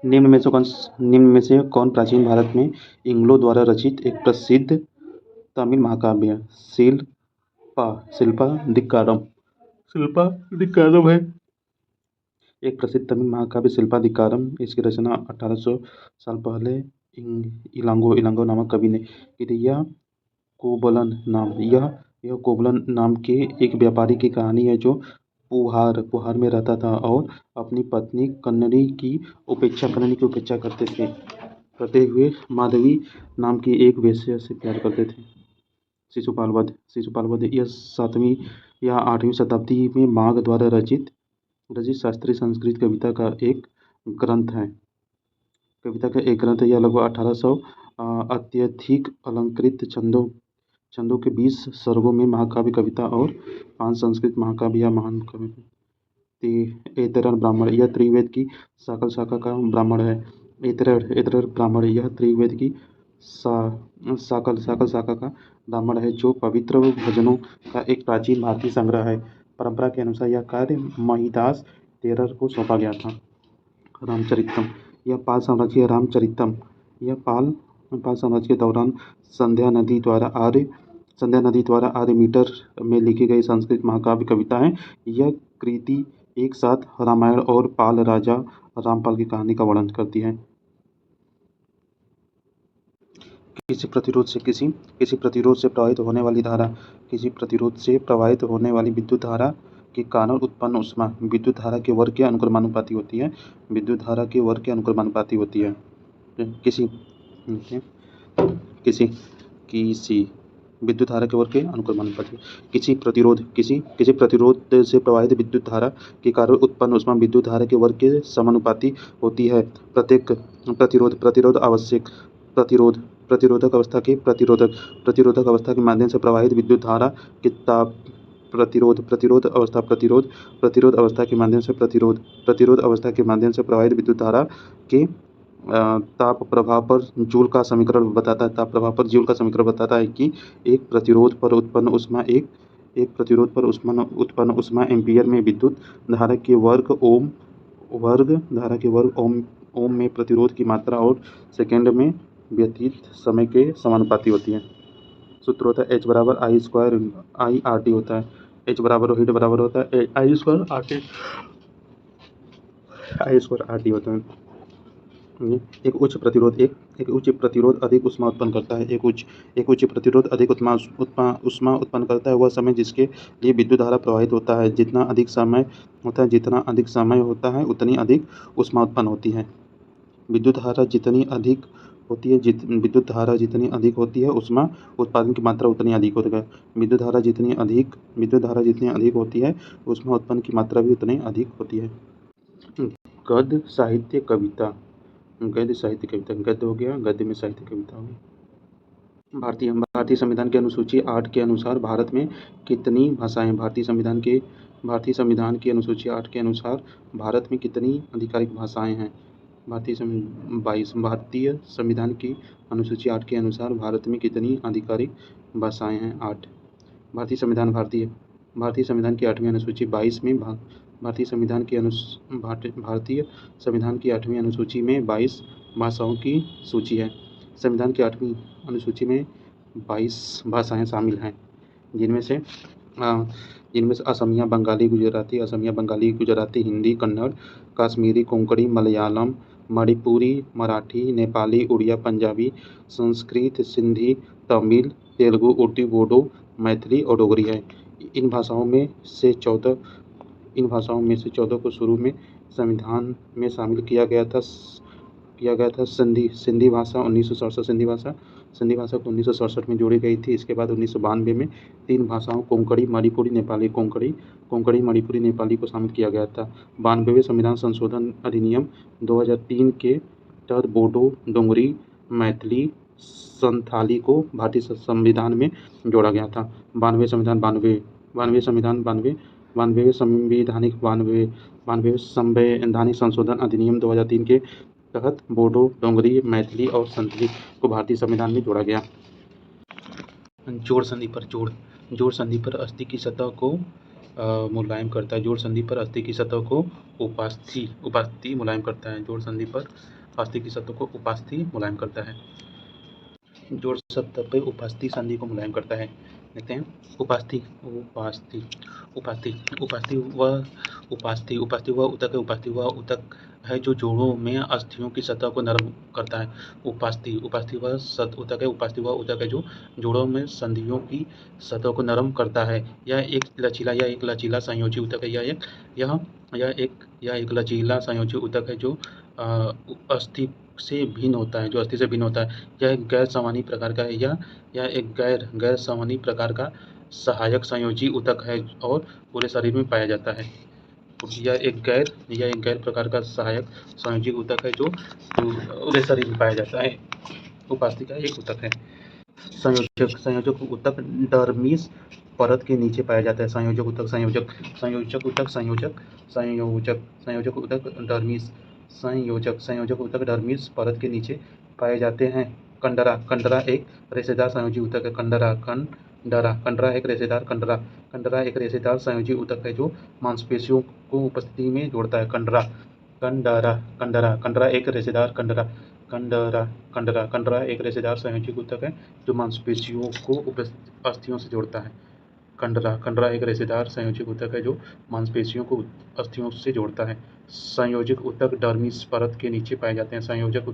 निम्न में से कौन प्राचीन भारत में इंग्लो द्वारा रचित एक प्रसिद्ध तमिल महाकाव्य है? शिल्पाधिकारम है। एक प्रसिद्ध तमिल महाकाव्य शिल्पाधिकारम, इसकी रचना 1800 साल पहले इलांगो नामक कवि ने की थी। यह कोवलन नाम के एक व्यापारी की कहानी है जो पुहार में रहता था और अपनी पत्नी कन्नड़ी की उपेक्षा करते हुए माधवी नाम की एक वेश्या से प्यार करते थे। शिशुपाल वध यह 7वीं या 8वीं शताब्दी में माघ द्वारा रचित शास्त्रीय संस्कृत कविता का एक ग्रंथ है। यह लगभग 1800 अत्यधिक अलंकृत छंदों के 20 सर्गों में महाकाव्य कविता और 5 संस्कृत महाकाव्य या महान कवि। ऐतरेय ब्राह्मण यह त्रिवेद की शाखा का ब्राह्मण है। ऐतरेय ब्राह्मण यह त्रिवेद की शाखा का ब्राह्मण है जो पवित्र भजनों का एक प्राचीन भारतीय संग्रह है। परंपरा के अनुसार यह कार्य महिदास ऐतरेय को सौंपा गया था। रामचरितम यह पाल साम्राज्य के दौरान संध्या नदी द्वारा आर्य मीटर में लिखी गई संस्कृत महाकाव्य कविता है। यह कृति एक साथ रामायण और पाल राजा रामपाल की कहानी का वर्णन करती है। किसी प्रतिरोध से प्रवाहित होने वाली विद्युत धारा के कारण उत्पन्न ऊष्मा विद्युत धारा के वर्ग के अनुक्रमानुपाती होती है। विद्युत धारा के वर्ग के अनुक्रमानुपाती। किसी प्रतिरोध से प्रवाहित विद्युत धारा के कारण उत्पन्न ऊष्मा विद्युत धारा के वर्ग के समानुपाती होती है। प्रत्येक प्रतिरोधक अवस्था के माध्यम से प्रवाहित विद्युत धारा के ताप प्रतिरोध अवस्था के माध्यम से प्रवाहित विद्युत धारा के ताप प्रभाव पर जूल का समीकरण बताता है कि एक प्रतिरोध पर उत्पन्न ऊष्मा एम्पीयर में विद्युत धारा के वर्ग ओम में प्रतिरोध की मात्रा और सेकेंड में व्यतीत समय के समानुपाती होती है। सूत्र होता है H बराबर I2/I/RT होता है। H बराबर हीट बराबर होता है I2/RT होता है। एक उच्च प्रतिरोध अधिक ऊष्मा उत्पन्न करता है। एक उच्च प्रतिरोध अधिक ऊष्मा उत्पन्न करता है। वह समय जिसके लिए विद्युत धारा प्रवाहित होता है। जितना अधिक समय होता है उतनी अधिक ऊष्मा उत्पन्न होती है। विद्युत धारा जितनी अधिक होती है ऊष्मा उत्पादन की मात्रा उतनी अधिक होती है। विद्युत धारा जितनी अधिक होती है ऊष्मा उत्पन्न की मात्रा भी उतनी अधिक होती है। गद्य साहित्य कविता गद्य हो गया। गद्य में साहित्य कविता होगी। भारतीय संविधान की अनुसूची 8 के अनुसार भारत में कितनी भाषाएं? भारतीय संविधान की अनुसूची 8 के अनुसार भारत में कितनी आधिकारिक भाषाएं हैं? 22। भारतीय संविधान की अनुसूची 8 के अनुसार भारत में कितनी आधिकारिक भाषाएं हैं? 8। भारतीय संविधान की 8वीं अनुसूची 22 में भारतीय संविधान की 8वीं अनुसूची में 22 भाषाओं की सूची है। संविधान की 8वीं अनुसूची में 22 भाषाएं शामिल हैं, जिनमें से असमिया, बंगाली, गुजराती, हिंदी, कन्नड़, कश्मीरी, कोंकणी, मलयालम, मणिपुरी, मराठी, नेपाली, उड़िया, पंजाबी, संस्कृत, सिंधी, तमिल, तेलुगु, उर्दू, बोडो, मैथिली और डोगरी है। इन भाषाओं में से 14 को शुरू में संविधान में शामिल किया गया था। सिंधी भाषा 1967 सिंधी भाषा को 1967 में जोड़ी गई थी। इसके बाद 1992 में 3 भाषाओं कोंकणी, मणिपुरी, नेपाली को शामिल किया गया था। 92वें संविधान संशोधन अधिनियम 2003 के तहत बोडो, डोगरी, मैथिली, संथाली को भारतीय संविधान में जोड़ा गया था। 92वें संवैधानिक संशोधन अधिनियम 2003 के तहत बोडो, डोगरी, मैथिली और संथाली को भारतीय संविधान में जोड़ा गया। जोड़ संधि पर अस्थि की सतह को मुलायम करता है। जोड़ संधि पर अस्थि की सतह को उपास्थि मुलायम करता है। जोड़ संधि पर अस्थि की सतह को उपास्थि मुलायम करता है। जोड़ सतह पे उपास्थि संधि को मुलायम करता है। देखते हैं उपास्थि उपास्थि उपास्थि उपास्थि वह ऊतक है। उपास्थि वह ऊतक है जो जोड़ों में अस्थियों की सतह को नरम करता है। उपास्थि वह ऊतक है। उपास्थि वह ऊतक है जो जोड़ों में संधियों की सतह को नरम करता है। यह एक लचीला संयोजी ऊतक है। यह एक लचीला संयोजी ऊतक है जो अस्थि से भिन्न होता है। यह एक गैर सामान्य प्रकार का है। यह एक गैर सामान्य प्रकार का सहायक संयोजी ऊतक है और पूरे शरीर में पाया जाता है। यह एक गैर प्रकार का सहायक संयोजी ऊतक है जो पूरे शरीर में पाया जाता है। उपास्थि का एक ऊतक है। संयोजक ऊतक डर्मिस परत के नीचे पाया जाता है। संयोजक ऊतक डर्मिस परत के नीचे पाए जाते हैं। कंडरा एक रेशेदार संयोजी ऊतक है। कंडरा एक रेशेदार संयोजी ऊतक है जो मांसपेशियों को उपस्थिति में जोड़ता है। कंडरा एक रेशेदार संयोजी ऊतक है जो मांसपेशियों को अस्थियों से जोड़ता है। कंडरा एक रेशेदार संयोजी ऊतक है जो मांसपेशियों को अस्थियों से जोड़ता है। संयोजक ऊतक डर्मिस परत के नीचे पाए जाते हैं। संयोजक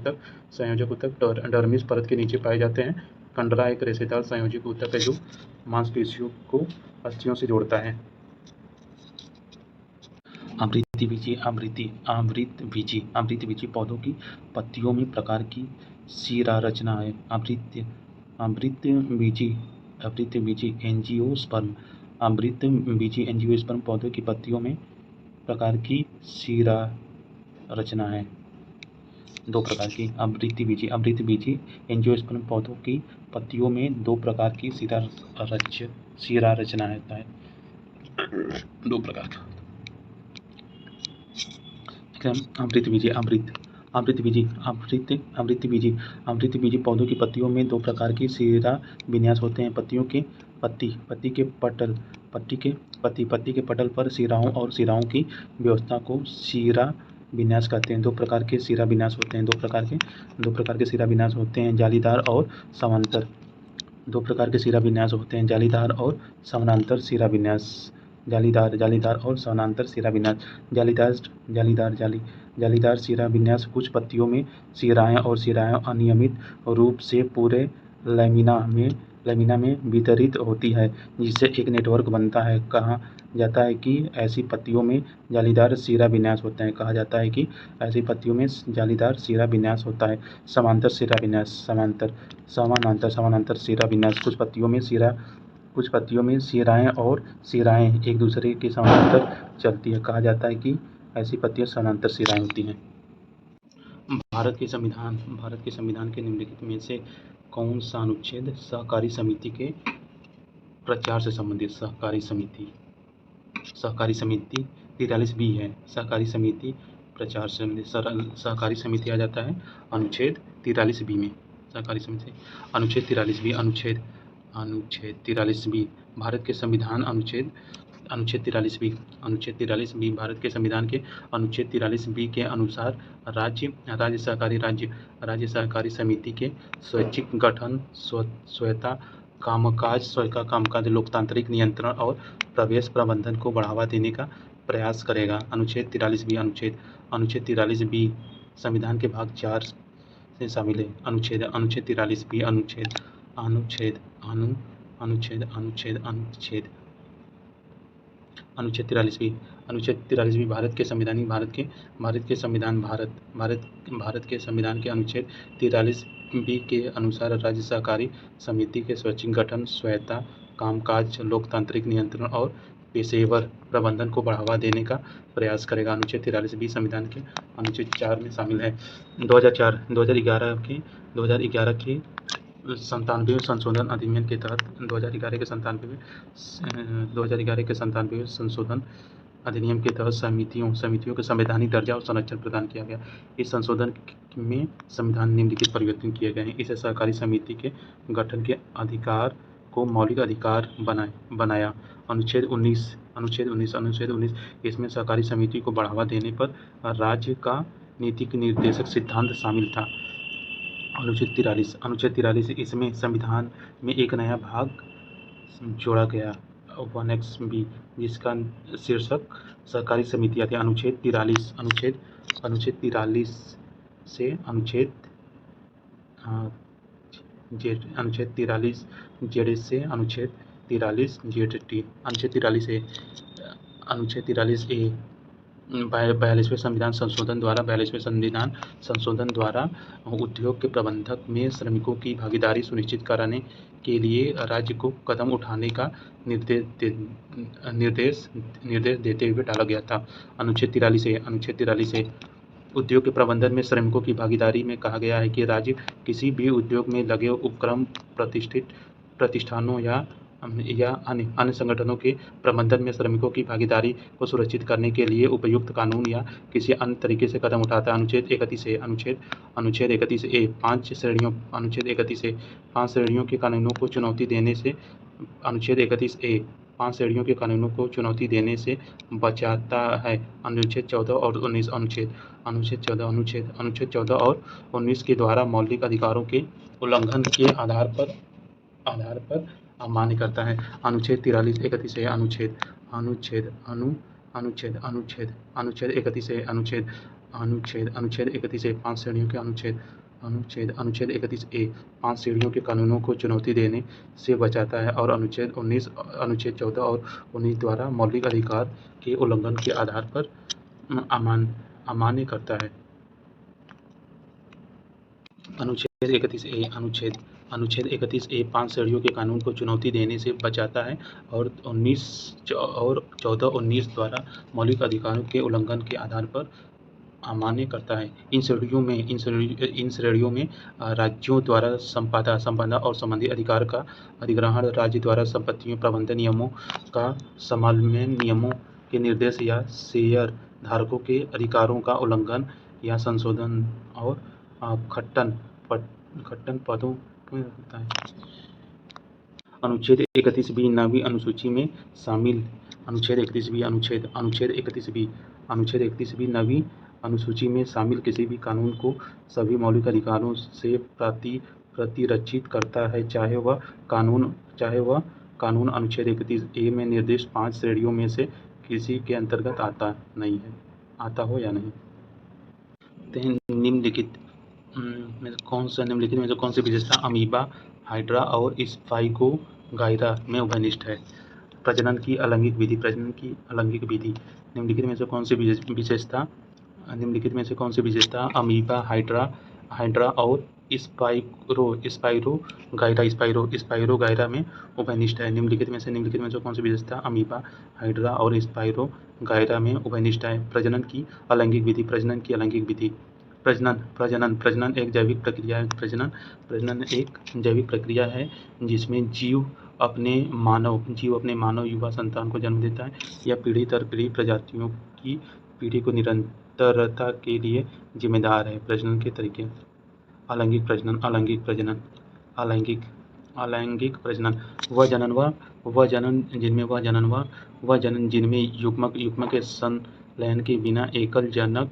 ऊतक डर्मिस परत के नीचे पाए जाते हैं। कंडरा एक रेशेदार संयोजी ऊतक है जो मांसपेशियों को अस्थियों से जोड़ता है। आवृतबीजी पौधों की पत्तियों में प्रकार की शिरा रचना है। आवृतबीजी एंजियोस्पर्म पौधों की पत्तियों में प्रकार की शिरा रचना है। दो प्रकार की आवृतबीजी एंजियोस्पर्म पौधों की पत्तियों में दो प्रकार की शिरा रचना होता है। दो प्रकार का आवृतबीजी पौधों की पत्तियों में दो प्रकार की शिरा विन्यास होते हैं। पत्ती के पटल पर शिराओं और शिराओं की व्यवस्था को शिरा विन्यास कहते हैं। दो प्रकार के शिरा विन्यास होते हैं। जालीदार और समानांतर। शिरा विन्यास। जालीदार शिरा विन्यास कुछ पत्तियों में शिराएं अनियमित रूप से पूरे लैमिना में वितरित होती है जिससे एक नेटवर्क बनता है। कहा जाता है कि ऐसी पत्तियों में जालीदार शिरा विन्यास होता है। समांतर शिरा विन्यास कुछ पत्तियों में शिराएं एक दूसरे के समानांतर चलती है। कहा जाता है कि ऐसी पत्तियां समानांतर शिराएं होती हैं। भारत के संविधान के निम्नलिखित में से कौन सा अनुच्छेद सहकारी समिति के प्रचार से संबंधित? सहकारी समिति 43B है। सहकारी समिति प्रचार से संबंधित सहकारी समिति आ जाता है अनुच्छेद 43B में। सहकारी समिति अनुच्छेद 43B भारत के संविधान अनुच्छेद 43B भारत के संविधान के अनुच्छेद 43B के अनुसार राज्य सहकारी समिति के स्वैच्छिक गठन, स्वायत्ता कामकाज, लोकतांत्रिक नियंत्रण और प्रवेश प्रबंधन को बढ़ावा देने का प्रयास करेगा। अनुच्छेद 43B संविधान के भाग 4 से शामिल है। अनुच्छेद 43B अनुच्छेद 43B भारत के संविधान के अनुच्छेद 43B के अनुसार राज्य सहकारी समिति के स्वैच्छिक गठन, स्वायत्ता कामकाज, लोकतांत्रिक नियंत्रण और पेशेवर प्रबंधन को बढ़ावा देने का प्रयास करेगा। अनुच्छेद 43B संविधान के अनुच्छेद 4 में शामिल है। 2011 के 97वें संशोधन अधिनियम के तहत 2011 के 97वें संशोधन अधिनियम के तहत समितियों को संवैधानिक दर्जा और संरक्षण प्रदान किया गया। इस संशोधन में संविधान निम्नलिखित परिवर्तन किए गए हैं। इसे सहकारी समिति के गठन के अधिकार को मौलिक अधिकार बनाया। अनुच्छेद अनुच्छेद 19 इसमें सहकारी समिति को बढ़ावा देने पर राज्य का नीतिक निर्देशक सिद्धांत शामिल था। अनुच्छेद 43 इसमें संविधान में एक नया भाग जोड़ा गया 1(b) जिसका शीर्षक सहकारी समितियां थी। अनुच्छेद 43 से अनुच्छेद 43 जेड से अनुच्छेद 43 जेड अनुच्छेद 43 ए 42वें संविधान संशोधन द्वारा उद्योग के प्रबंधक में श्रमिकों की भागीदारी सुनिश्चित कराने के लिए राज्य को कदम उठाने का निर्देश देते हुए डाला गया था। अनुच्छेद 43 से उद्योग के प्रबंधन में श्रमिकों की भागीदारी में कहा गया है कि राज्य किसी भी उद्योग में लगे उपक्रम प्रतिष्ठित प्रतिष्ठानों या अन्य संगठनों के प्रबंधन में श्रमिकों की भागीदारी को सुरक्षित करने के लिए उपयुक्त कानून या किसी अन्य तरीके से कदम उठाता है। अनुच्छेद 31 ए 5 श्रेणियों के कानूनों को चुनौती देने से अनुच्छेद 31 ए 5 श्रेणियों के कानूनों को चुनौती देने से बचाता है। अनुच्छेद 14 और 19 अनुच्छेद 14 और 19 के द्वारा मौलिक अधिकारों के उल्लंघन के आधार पर अमान्य करता है। अनुच्छेद 31 ए अनुच्छेद 31 ए 5 श्रेणियों के अनुच्छेद 31 ए 5 श्रेणियों के कानूनों को चुनौती देने से बचाता है और अनुच्छेद 14 और 19 द्वारा मौलिक अधिकार के उल्लंघन के आधार पर अमान्य करता है। अनुच्छेद 31 ए 5 श्रेणियों के कानून को चुनौती देने से बचाता है और 14-19 द्वारा मौलिक अधिकारों के उल्लंघन के आधार पर अमान्य करता है। इन श्रेणियों में राज्यों द्वारा संपदा और संबंधी अधिकार का अधिग्रहण, राज्य द्वारा संपत्तियों प्रबंधन नियमों का समन्वय, नियमों के निर्देश या शेयर धारकों के अधिकारों का उल्लंघन या संशोधन और खट्टन पदों में होता है। अनुच्छेद 31 नवीं अनुसूची में शामिल अनुच्छेद 31 नवीं अनुसूची में शामिल किसी भी कानून को सभी मौलिक अधिकारों से प्रतिरक्षित करता है, चाहे वह कानून अनुच्छेद 31 ए में निर्दिष्ट 5 श्रेणियों में से किसी के अंतर्गत आता हो या नहीं। निम्नलिखित में कौन सी विशेषता अमीबा, हाइड्रा और स्पाइरोगाइरा में उभयनिष्ठ है? प्रजनन की अलैंगिक विधि। निम्नलिखित में से कौन सी विशेषता अमीबा, हाइड्रा और स्पाइरोगाइरा में उभयनिष्ठ है? निम्नलिखित में से कौन सी विशेषता अमीबा, हाइड्रा और स्पाइरोगाइरा में उभयनिष्ठ है? प्रजनन की अलैंगिक विधि। प्रजनन एक जैविक प्रक्रिया है। प्रजनन एक जैविक प्रक्रिया है जिसमें जीव अपने मानव युवा संतान को जन्म देता है। यह पीढ़ी दर पीढ़ी प्रजातियों की पीढ़ी को निरंतरता के लिए जिम्मेदार है। प्रजनन के तरीके। अलैंगिक प्रजनन वह जनन जिनमें युग्मक के संलयन के बिना एकल जनक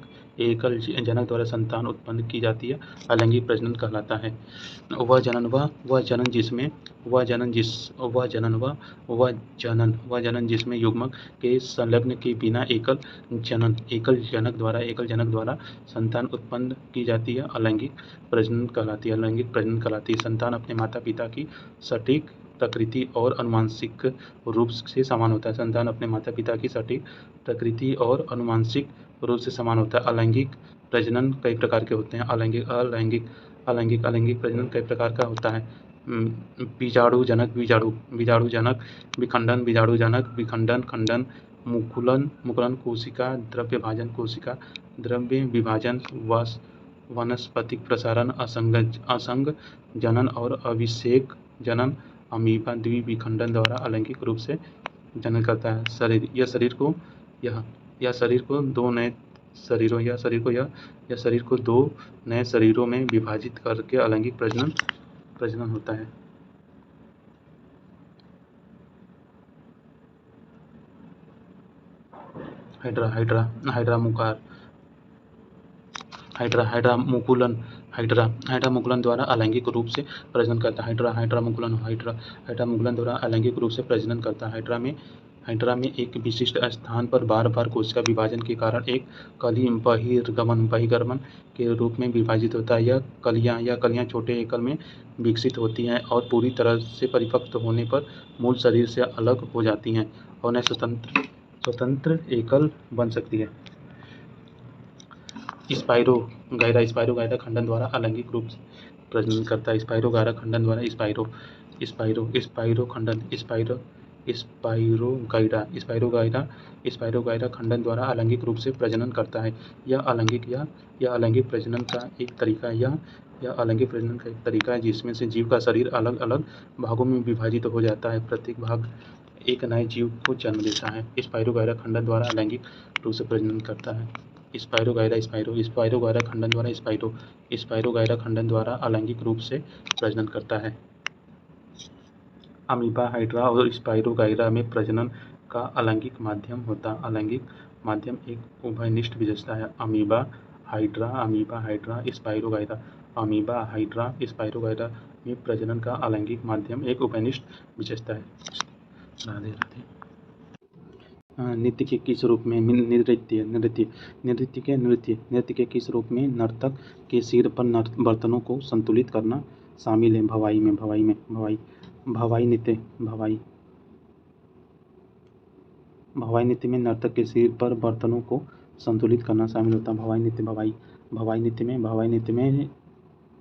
द्वारा संतान उत्पन्न की जाती है, अलैंगिक प्रजनन कहलाता है। वह जनन जिसमें युग्मक के संलग्न के बिना एकल जनक द्वारा संतान उत्पन्न की जाती है, अलैंगिक प्रजनन कहलाती है। संतान अपने माता पिता की सटीक प्रकृति और अनुवांशिक रूप से समान होता है। अलैंगिक प्रजनन कई प्रकार के होते हैं। अलैंगिक प्रजनन कई प्रकार का होता है। बीजाणुजनक, विखंडन, खंडन, मुकुलन कोशिका, द्रव्य विभाजन, वनस्पतिक प्रसारण, असंग जनन और अभिषेक जनन। अमीबा द्विविखंडन द्वारा अलैंगिक रूप से जनन करता है। शरीर को दो नए शरीरों में विभाजित करके अलैंगिक प्रजनन होता है। हाइड्रा हाइड्रा हाइड्रामुकार हाइड्रामुकुलन द्वारा अलैंगिक रूप से प्रजनन करता है। हाइड्रामुकुलन द्वारा अलैंगिक रूप से प्रजनन करता है। हाइड्रा में एक विशिष्ट स्थान पर बार बार कोशिका विभाजन के कारण एक कली बहिर्गमन के रूप में विभाजित होता है। यह कलियां छोटे एकल में विकसित होती हैं और पूरी तरह से परिपक्व होने पर मूल शरीर से अलग हो जाती हैं और नए स्वतंत्र एकल बन सकती है। स्पाइरोगाइरा खंडन द्वारा अलैंगिक रूप से प्रजनन करता है। स्पाइरोगाइरा खंडन द्वारा स्पाइरोगाइरा खंडन द्वारा अलैंगिक रूप से प्रजनन करता है। यह अलैंगिक प्रजनन का एक तरीका है जिसमें से जीव का शरीर अलग अलग भागों में विभाजित हो जाता है। प्रत्येक भाग एक नए जीव को जन्म देता है। स्पाइरोगाइरा खंडन द्वारा अलैंगिक रूप से प्रजनन करता है। स्पाइरोगाइरा खंडन द्वारा अलैंगिक रूप से प्रजनन करता है। अमीबा, हाइड्रा और स्पाइरोगाइरा में प्रजनन का अलैंगिक माध्यम एक उभयनिष्ठ विशेषता है। अमीबा, हाइड्रा, स्पाइरोगाइरा में प्रजनन का अलैंगिक माध्यम एक उभयनिष्ठ विशेषता है। राधे राधे। नृत्य के किस रूप में नृत्य के किस रूप में नर्तक के सिर पर बर्तनों को संतुलित करना शामिल है? भवाई नृत्य में नर्तक के सिर पर बर्तनों को संतुलित करना शामिल होता है। भवाई नृत्य में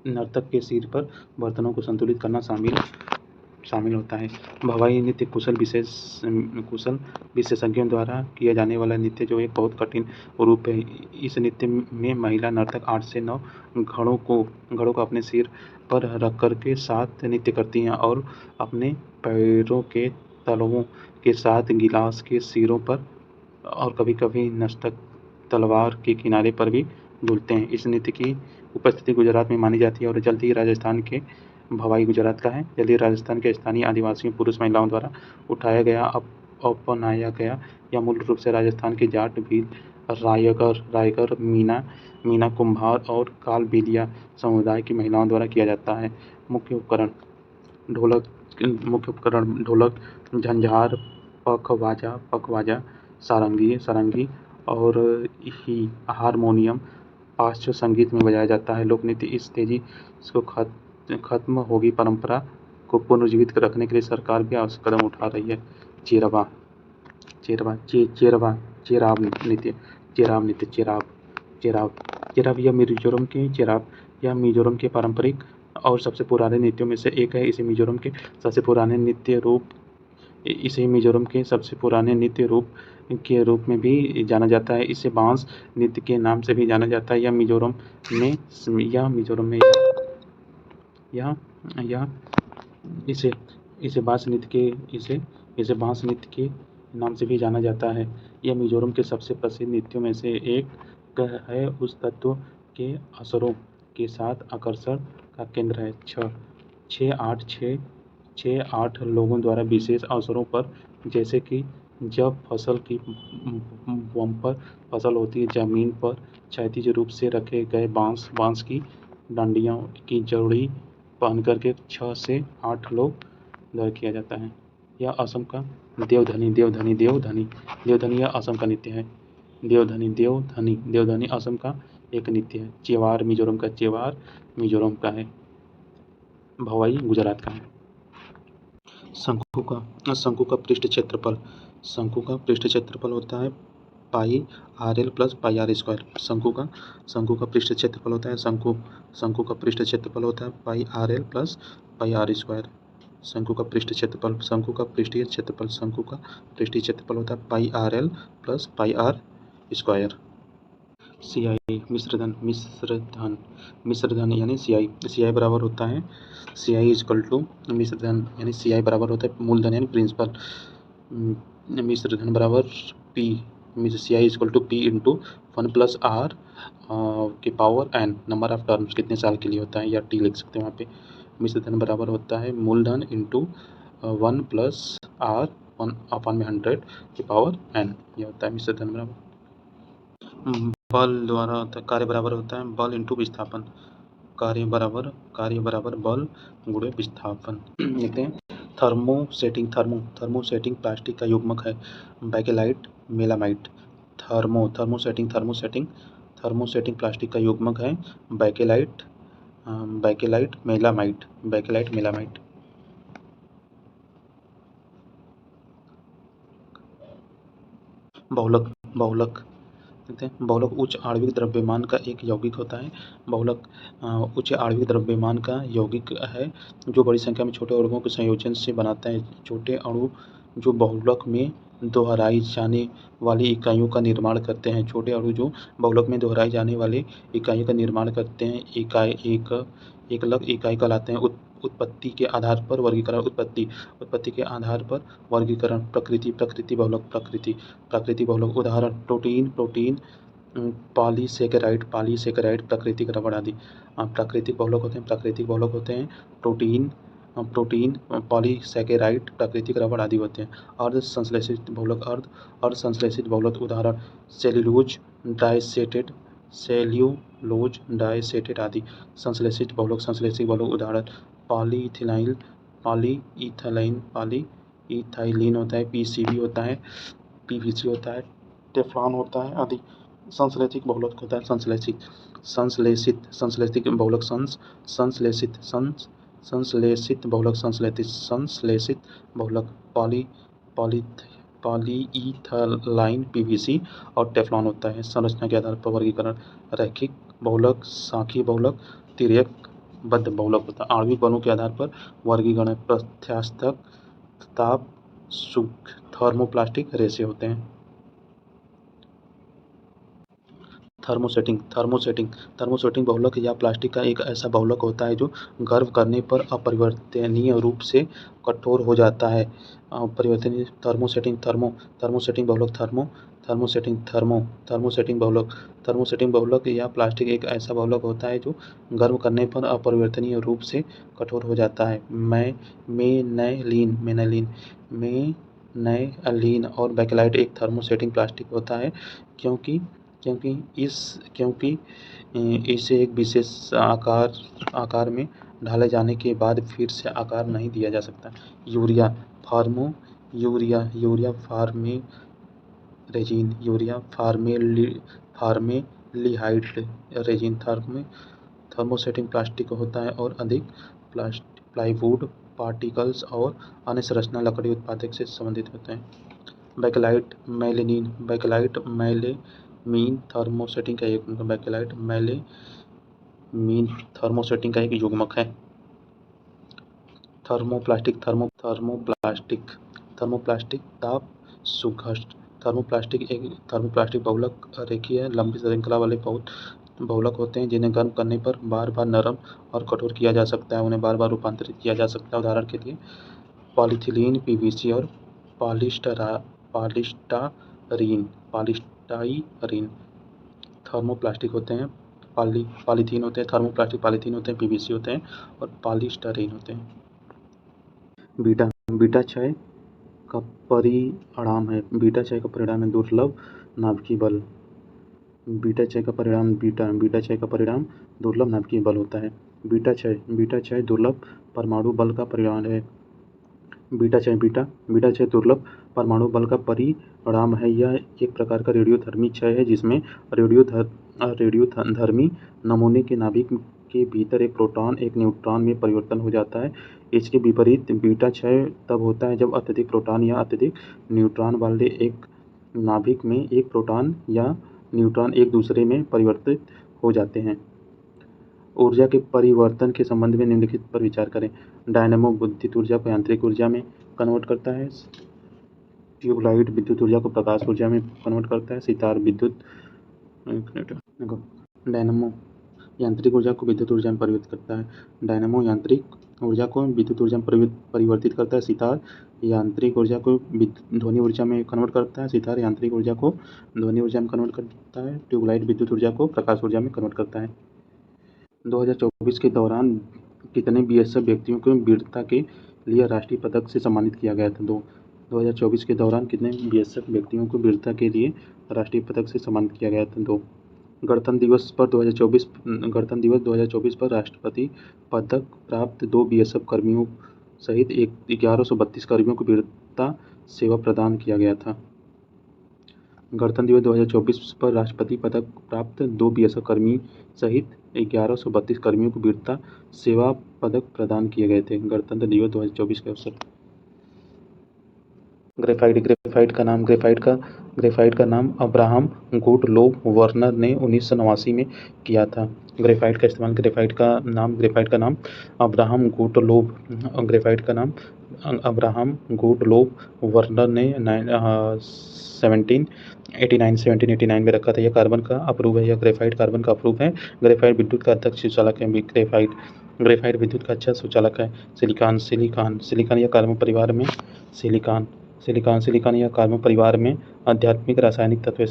नर्तक के सिर पर बर्तनों को संतुलित करना शामिल होता है। भवाई नृत्य कुशल विशेषज्ञों द्वारा किया जाने वाला नृत्य जो एक बहुत कठिन रूप है। इस नृत्य में महिला नर्तक 8 से 9 घड़ों को अपने सिर पर रख कर के साथ नृत्य करती हैं और अपने पैरों के तलवों के साथ गिलास के सिरों पर और कभी कभी नर्तक तलवार के किनारे पर भी डुलते हैं। इस नृत्य की उपस्थिति गुजरात में मानी जाती है और जल्द ही राजस्थान के भवाई गुजरात का है। जल्द ही राजस्थान के स्थानीय आदिवासियों पुरुष महिलाओं द्वारा अपनाया गया। यह मूल रूप से राजस्थान के जाट, भील, रायगर, मीना, कुम्हार और कालबेलिया समुदाय की महिलाओं द्वारा किया जाता है। मुख्य उपकरण ढोलक, झंझार, पखवाजा, सारंगी और हारमोनियम पाश्चात्य संगीत में बजाया जाता है। लोक नृत्य इस तेजी को खत्म होगी परंपरा को पुनर्जीवित रखने के लिए सरकार भी आवश्यक कदम उठा रही है। चेराव यह मिजोरम के पारंपरिक और सबसे पुराने नृत्यों में से एक है। इसे मिजोरम के सबसे पुराने नृत्य रूप के रूप में भी जाना जाता है। इसे बांस नृत्य के नाम से भी जाना जाता है। यह मिजोरम में इसे बांस नृत्य के नाम से भी जाना जाता है। यह मिजोरम के सबसे प्रसिद्ध नृत्यों में से एक है। उस तत्व के असरों के साथ आकर्षण का केंद्र है। 6-8 लोगों द्वारा विशेष अवसरों पर, जैसे कि जब फसल की बम्पर फसल होती है, जमीन पर क्षैतिज रूप से रखे गए बांस की डंडियों की जोड़ी पहनकर के 6 से 8 लोग द्वारा किया जाता है। यह असम का देवधनी यह असम का नृत्य है। देवधनी असम का एक नृत्य है। चेवार मिजोरम का है। भवाई गुजरात का है। शंकु का पृष्ठ क्षेत्रफल होता है पाई RL plus pi R square. शंकु का पृष्ठ क्षेत्रफल होता है पाई RL plus pi R square. शंकु का पृष्ठीय क्षेत्रफल होता है पाई RL plus pi R square. CI मिश्रधन यानी CI बराबर होता है CI इक्वल टू मिश्रधन यानी CI बराबर होता है मूलधन यानी प्रिंसिपल। मिश्रधन बराबर P CI equal to P into 1 + R के power n number of terms कितने साल के लिए होता है या T लिख सकते हैं वहाँ पे। मिश्रधन बराबर होता है मूलधन इंटू 1 + R 1/100 के पावर n। यह होता है मिश्रधन बराबर बल द्वारा होता है, कार्य बराबर होता है बल इंटू विस्थापन, कार्य बराबर बल गुणे विस्थापन। देखते हैं थर्मोसेटिंग प्लास्टिक का युग्मक है बैकेलाइट मेलामाइट। थर्मोसेटिंग प्लास्टिक का युग्मक है बैकेलाइट मेलामाइट। बहुलक देखते हैं। बहुलक उच्च आणविक द्रव्यमान का एक यौगिक होता है। बहुलक उच्च आणविक द्रव्यमान का यौगिक है जो बड़ी संख्या में छोटे अणुओं के संयोजन से बनाता है। छोटे अणु जो बहुलक में दोहराई जाने वाली इकाइयों का निर्माण करते हैं। छोटे अणु जो बहुलक में दोहराई जाने वाली इकाइयों का निर्माण करते हैं एकलक इकाई कहलाते हैं। उत्पत्ति के आधार पर वर्गीकरण उत्पत्ति के आधार पर वर्गीकरण। प्रकृति बहुलक उदाहरण प्रोटीन पॉलीसेकेराइड प्राकृतिक रबड़ आदि। प्राकृतिक बहुलक होते हैं प्रोटीन पॉलीसेकेराइड प्राकृतिक रबड़ आदि होते हैं। अर्ध संश्लेषित बहुलक उदाहरण सेल्यूलोज डाइएसेटेट आदि। संश्लेषित बहुलक उदाहरण पॉलीइथाइलीन होता है, पीसीबी होता है, पीवीसी होता है, टेफ्लॉन होता है आदि। संश्लेषित बहुलक होता है संश्लेषित बहुलक पॉलीइथाइलीन पीवीसी और टेफ्लॉन होता है। संरचना के आधार पर वर्गीकरण रैखिक बहुलक, शाखीय बहुलक, तिर्यकबद्ध बहुलक होता है। आणविक बलों के आधार पर वर्गीकरण प्रत्यास्थक, ताप, सुख, थर्मोप्लास्टिक रेशे होते हैं। थर्मोसेटिंग बहुलक या प्लास्टिक का एक ऐसा बहुलक होता है जो गर्म करने पर अपरिवर्तनीय रूप से कठोर हो जाता है। थर्मोसेटिंग बहुलक या प्लास्टिक एक ऐसा बहुलक होता है जो गर्म करने पर अपरिवर्तनीय रूप से कठोर हो जाता है। मेनाइलीन और बैकेलाइट एक थर्मोसेटिंग प्लास्टिक होता है क्योंकि इसे एक विशेष आकार में ढाले जाने के बाद फिर से आकार नहीं दिया जा सकता। Urea formaldehyde resin thermosetting plastic होता है और अधिक प्लाईवुड पार्टिकल्स और अन्य संरचना लकड़ी उत्पादक से संबंधित होते हैं। बैकेलाइट मेलामीन थर्मोसेटिंग का एक युग्मक है। थर्मोप्लास्टिक ताप सुघस्ट थर्मोप्लास्टिक बहुलक रेखीय लंबी श्रृंखला वाले बहुलक होते हैं जिन्हें गर्म करने पर बार बार नरम और कठोर किया जा सकता है। उन्हें बार बार रूपांतरित किया जा सकता है। उदाहरण के लिए पॉलीथिलीन, पीवीसी और पॉलीस्टाइरीन थर्मोप्लास्टिक होते हैं। पॉलीथीन होते हैं थर्मोप्लास्टिक, पॉलीथीन होते हैं, पीवीसी होते हैं और पॉलीस्टाइरीन होते हैं। बीटा क्षय का परिणाम है दुर्लभ नाभिकीय बल। बीटा क्षय का परिणाम दुर्लभ नाभिकीय बल होता है। बीटा क्षय दुर्लभ परमाणु बल का परिणाम है। बीटा क्षय दुर्लभ परमाणु बल का परिणाम है। यह एक प्रकार का रेडियोधर्मी क्षय है जिसमें रेडियोधर्मी नमूने के नाभिक के भीतर एक प्रोटॉन एक न्यूट्रॉन में परिवर्तन हो जाता है। इसके विपरीत बीटा क्षय तब होता है जब अत्यधिक प्रोटॉन या अत्यधिक न्यूट्रॉन वाले एक नाभिक में एक प्रोटॉन या न्यूट्रॉन एक दूसरे में परिवर्तित हो जाते हैं। ऊर्जा के परिवर्तन के संबंध में निम्नलिखित पर विचार करें। डायनेमो विद्युत ऊर्जा को यांत्रिक ऊर्जा में कन्वर्ट करता है। ट्यूबलाइट विद्युत ऊर्जा को प्रकाश ऊर्जा में कन्वर्ट करता है। सितार डायनेमो यांत्रिक ऊर्जा को विद्युत ऊर्जा में परिवर्तित करता है। डायनेमो यांत्रिक ऊर्जा को विद्युत ऊर्जा में परिवर्तित करता है। सितार यांत्रिक ऊर्जा को ध्वनि ऊर्जा में कन्वर्ट करता है। सितार यांत्रिक ऊर्जा को ध्वनि ऊर्जा में कन्वर्ट करता है। ट्यूबलाइट विद्युत ऊर्जा को प्रकाश ऊर्जा में कन्वर्ट करता है। 2024 के दौरान कितने बीएसएफ व्यक्तियों को वीरता के लिए राष्ट्रीय पदक से सम्मानित किया गया था? 2024 के दौरान कितने बीएसएफ व्यक्तियों को वीरता के लिए राष्ट्रीय पदक से सम्मानित किया गया था। 2, गणतंत्र दिवस 2024 पर राष्ट्रपति पदक प्राप्त 2 बीएसएफ कर्मियों सहित 1132 कर्मियों को वीरता सेवा प्रदान किया गया था। गणतंत्र दिवस 2024 पर राष्ट्रपति पदक प्राप्त 2 बीएसएफ कर्मी सहित 1132 कर्मियों को वीरता सेवा पदक प्रदान किए गए थे। गणतंत्र दिवस 2024 के अवसर। ग्रेफाइट का नाम अब्राहम गुडलोव वर्नर ने 1989 में किया था। ग्रेफाइट का नाम अब्राहम गुडलोव वर्नर ने 1789 में रखा था। यह कार्बन का अप्रूव है। ग्रेफाइट विद्युत का अच्छा सुचालक है। ग्रेफाइट विद्युत का अच्छा सुचालक है। सिलिकॉन या कार्बन परिवार में सिलिकॉन या कार्बन परिवार में आध्यात्मिक रासायनिक तत्व है।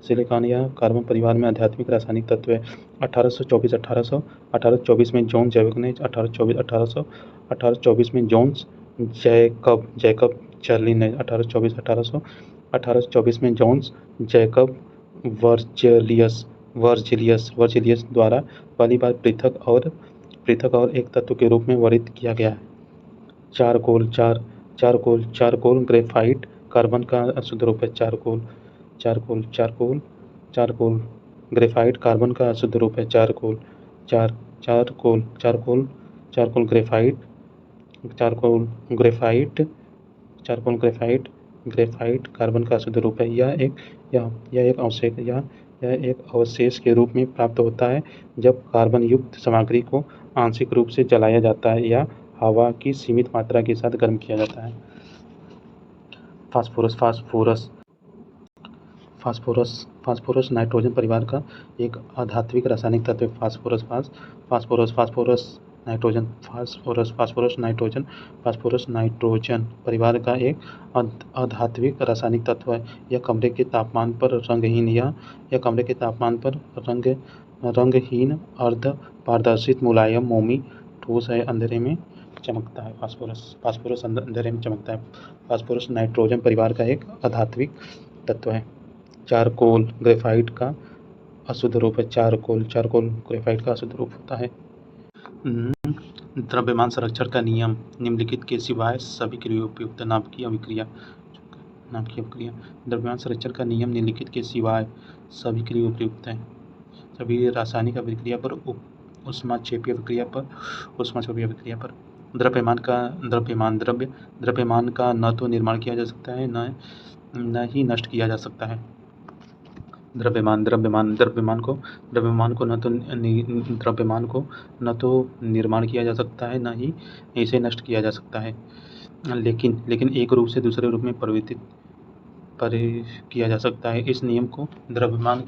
सिलिकॉन या कार्बन परिवार में आध्यात्मिक रासायनिक तत्व है। 1824 में जॉन जैकब ने 1824 में जॉन्स जैकब चार्ली ने 1824 में जॉन्स जैकब वर्जिलियस द्वारा पहली बार पृथक और एक तत्व के रूप में वर्णित किया गया है। चारकोल ग्रेफाइट कार्बन का अशुद्ध रूप है। चारकोल ग्रेफाइट कार्बन का अशुद्ध रूप है। चारकोल ग्रेफाइट कार्बन का अशुद्ध रूप है। यह एक अवशेष के रूप में प्राप्त होता है जब कार्बन युक्त सामग्री को आंशिक रूप से जलाया जाता है या हवा की सीमित मात्रा के साथ गर्म किया जाता है। फास्फोरस नाइट्रोजन परिवार का एक अधात्विक रासायनिक तत्व है। फास्फोरस नाइट्रोजन परिवार का एक अधात्विक रासायनिक तत्व है। यह कमरे के तापमान पर रंगहीन अर्ध पारदर्शित मुलायम मोमी ठोस है। अंधेरे में चमकता है। फास्फोरस अंधेरे में चमकता है। फास्फोरस नाइट्रोजन परिवार का एक अधात्विक तत्व है। चारकोल ग्रेफाइट का अशुद्ध रूप है। चारकोल ग्रेफाइट का अशुद्ध रूप होता है। द्रव्यमान संरक्षण का नियम निम्नलिखित के सिवाय सभी के लिए उपयुक्त। नाभिकीय अभिक्रिया। द्रव्यमान संरक्षण का नियम निम्नलिखित के सिवाय सभी के लिए उपयुक्त है। सभी रासायनिक अभिक्रिया पर, ऊष्माक्षेपीय अभिक्रिया पर। द्रव्यमान का न तो निर्माण किया जा सकता है न ही नष्ट किया जा सकता है। द्रव्यमान को न तो निर्माण किया जा सकता है न ही इसे नष्ट किया जा सकता है, लेकिन एक रूप से दूसरे रूप में परिवर्तित किया जा सकता है। इस नियम को द्रव्यमान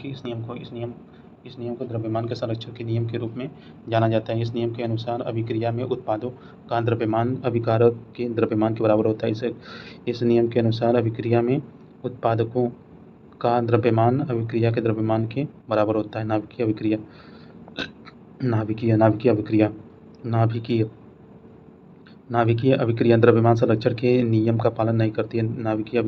के संरक्षण के नियम के रूप में जाना जाता है। इस नियम के अनुसार अभिक्रिया में उत्पादों का द्रव्यमान अभिकारक के द्रव्यमान के बराबर होता है। इस नियम के अनुसार अभिक्रिया में उत्पादकों का द्रव्यमान अभिक्रिया के द्रव्यमान के बराबर होता है। नाभिकीय अभिक्रिया द्रव्यमान संरक्षण के नियम का पालन नहीं करती है। नाभिकीय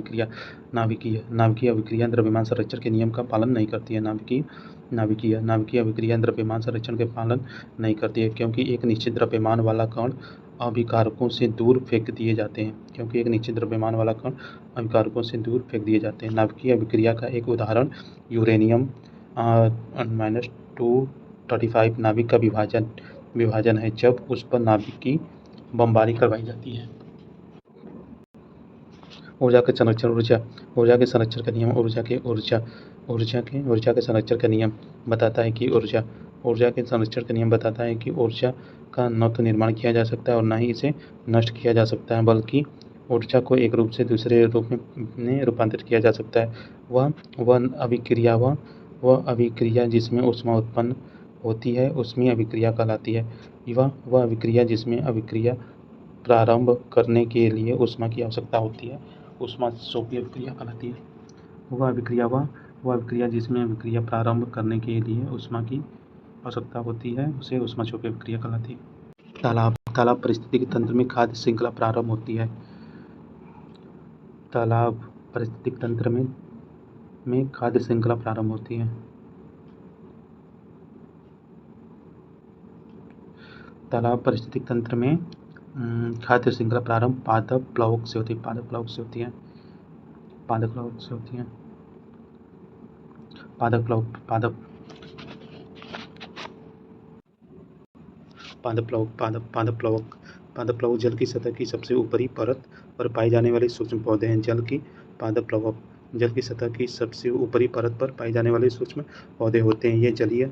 अभिक्रिया द्रव्यमान संरक्षण के नियम का पालन नहीं करती है। नाभिकीय अभिक्रिया द्रव्यमान संरक्षण के पालन नहीं करती है क्योंकि एक निश्चित द्रव्यमान वाला कण अभिकारकों से दूर फेंक दिए जाते हैं। नाभिकीय अभिक्रिया का एक उदाहरण यूरेनियम -235 नाभिक का विभाजन है जब उस पर नाभिकीय बमबारी करवाई जाती है। ऊर्जा के संरक्षण का नियम। ऊर्जा के संरक्षण का नियम बताता है कि ऊर्जा का न तो निर्माण किया जा सकता है और न ही इसे नष्ट किया जा सकता है, बल्कि ऊर्जा को एक रूप से दूसरे रूप में रूपांतरित किया जा सकता है। वह अभिक्रिया जिसमें ऊष्मा उत्पन्न होती है ऊष्मीय अभिक्रिया कहलाती है। वह अभिक्रिया जिसमें अभिक्रिया प्रारंभ करने के लिए ऊष्मा की आवश्यकता होती है ऊष्माक्षेपीय अभिक्रिया कहलाती है। वह अभिक्रिया जिसमें अभिक्रिया प्रारंभ करने के लिए ऊष्मा की आवश्यकता होती है उसे ऊष्माक्षेपीय अभिक्रिया कहलाती है। तालाब परिस्थितिकी तंत्र में खाद्य श्रृंखला प्रारंभ होती है। तालाब परिस्थितिकी तंत्र में में खाद्य श्रृंखला प्रारंभ होती है। तालाब पारिस्थितिक तंत्र में खाद्य श्रृंखला प्रारंभ पादप प्लवक से होती है। पादप प्लवक से होती है। पादप प्लवक से होती है। पादप प्लवक पादप पादप प्लवक पादप पादप प्लवक पादप प्लवक जल की सतह की सबसे ऊपरी परत पर पाए जाने वाले सूक्ष्म पौधे हैं। जल की पादप प्लवक जल की सतह की सबसे ऊपरी परत पर पाए जाने वाले सूक्ष्म पौधे होते हैं। ये जलीय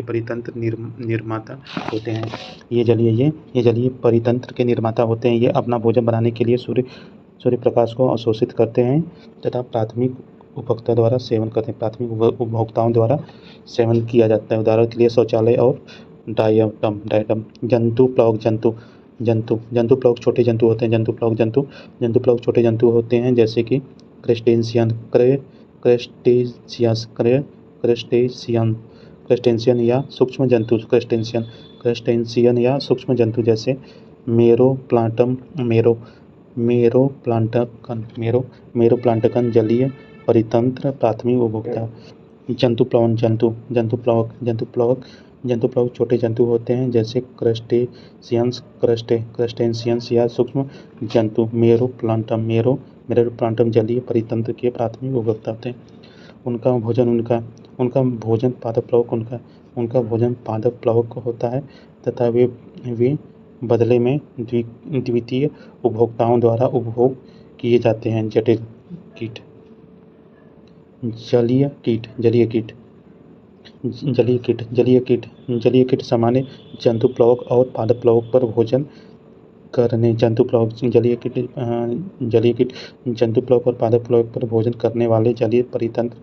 परितंत्र निर्माता होते हैं। ये जलीय परितंत्र के निर्माता होते हैं। ये अपना भोजन बनाने के लिए सूर्य प्रकाश को अवशोषित करते हैं तथा प्राथमिक उपभोक्ता द्वारा सेवन करते हैं। प्राथमिक उपभोक्ताओं द्वारा सेवन किया जाता है। उदाहरण के लिए शौचालय और डायटम। जंतु प्लवक जंतु प्लवक छोटे जंतु होते हैं। जंतु प्लवक छोटे जंतु होते हैं जैसे कि क्रस्टेशियन या सूक्ष्म जंतु जैसे मेरोप्लांटकन जलीय परितंत्र प्राथमिक उपभोक्ता। जंतु प्लवक छोटे जंतु होते हैं जैसे क्रस्टेशियंस या सूक्ष्म जंतु। मेरोप्लांटम जलीय परितंत्र के प्राथमिक उपभोक्ता होते हैं। उनका भोजन पादप प्लवक होता है तथा वे बदले में द्वितीय उपभोक्ताओं द्वारा उपभोग किए जाते हैं। जटिल कीट जलीय कीट सामान्य जंतु प्लवक और पादप प्लवक पर भोजन करने जंतु प्लवक और पादप प्लवक पर भोजन करने वाले जलीय परितंत्र